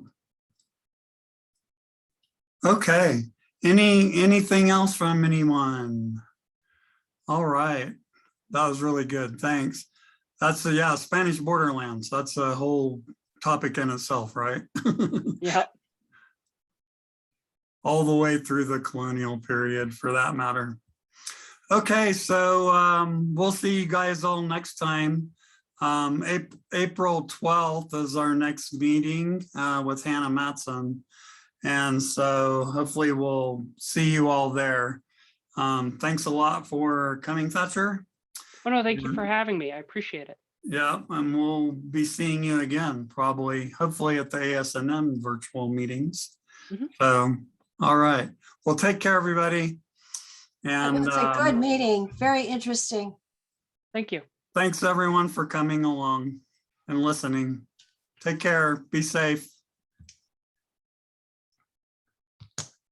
Okay. Anything else from anyone? All right, that was really good. Thanks. That's yeah, Spanish borderlands. That's a whole topic in itself, right? Yeah. All the way through the colonial period, for that matter. Okay, so we'll see you guys all next time. April 12th is our next meeting with Hannah Matson. And so hopefully we'll see you all there. Thanks a lot for coming, Thatcher. Oh, no, thank you for having me. I appreciate it. Yeah, and we'll be seeing you again, probably, hopefully at the ASNM virtual meetings. So, all right. Well, take care, everybody. And it's a good meeting. Very interesting. Thank you. Thanks, everyone, for coming along and listening. Take care. Be safe.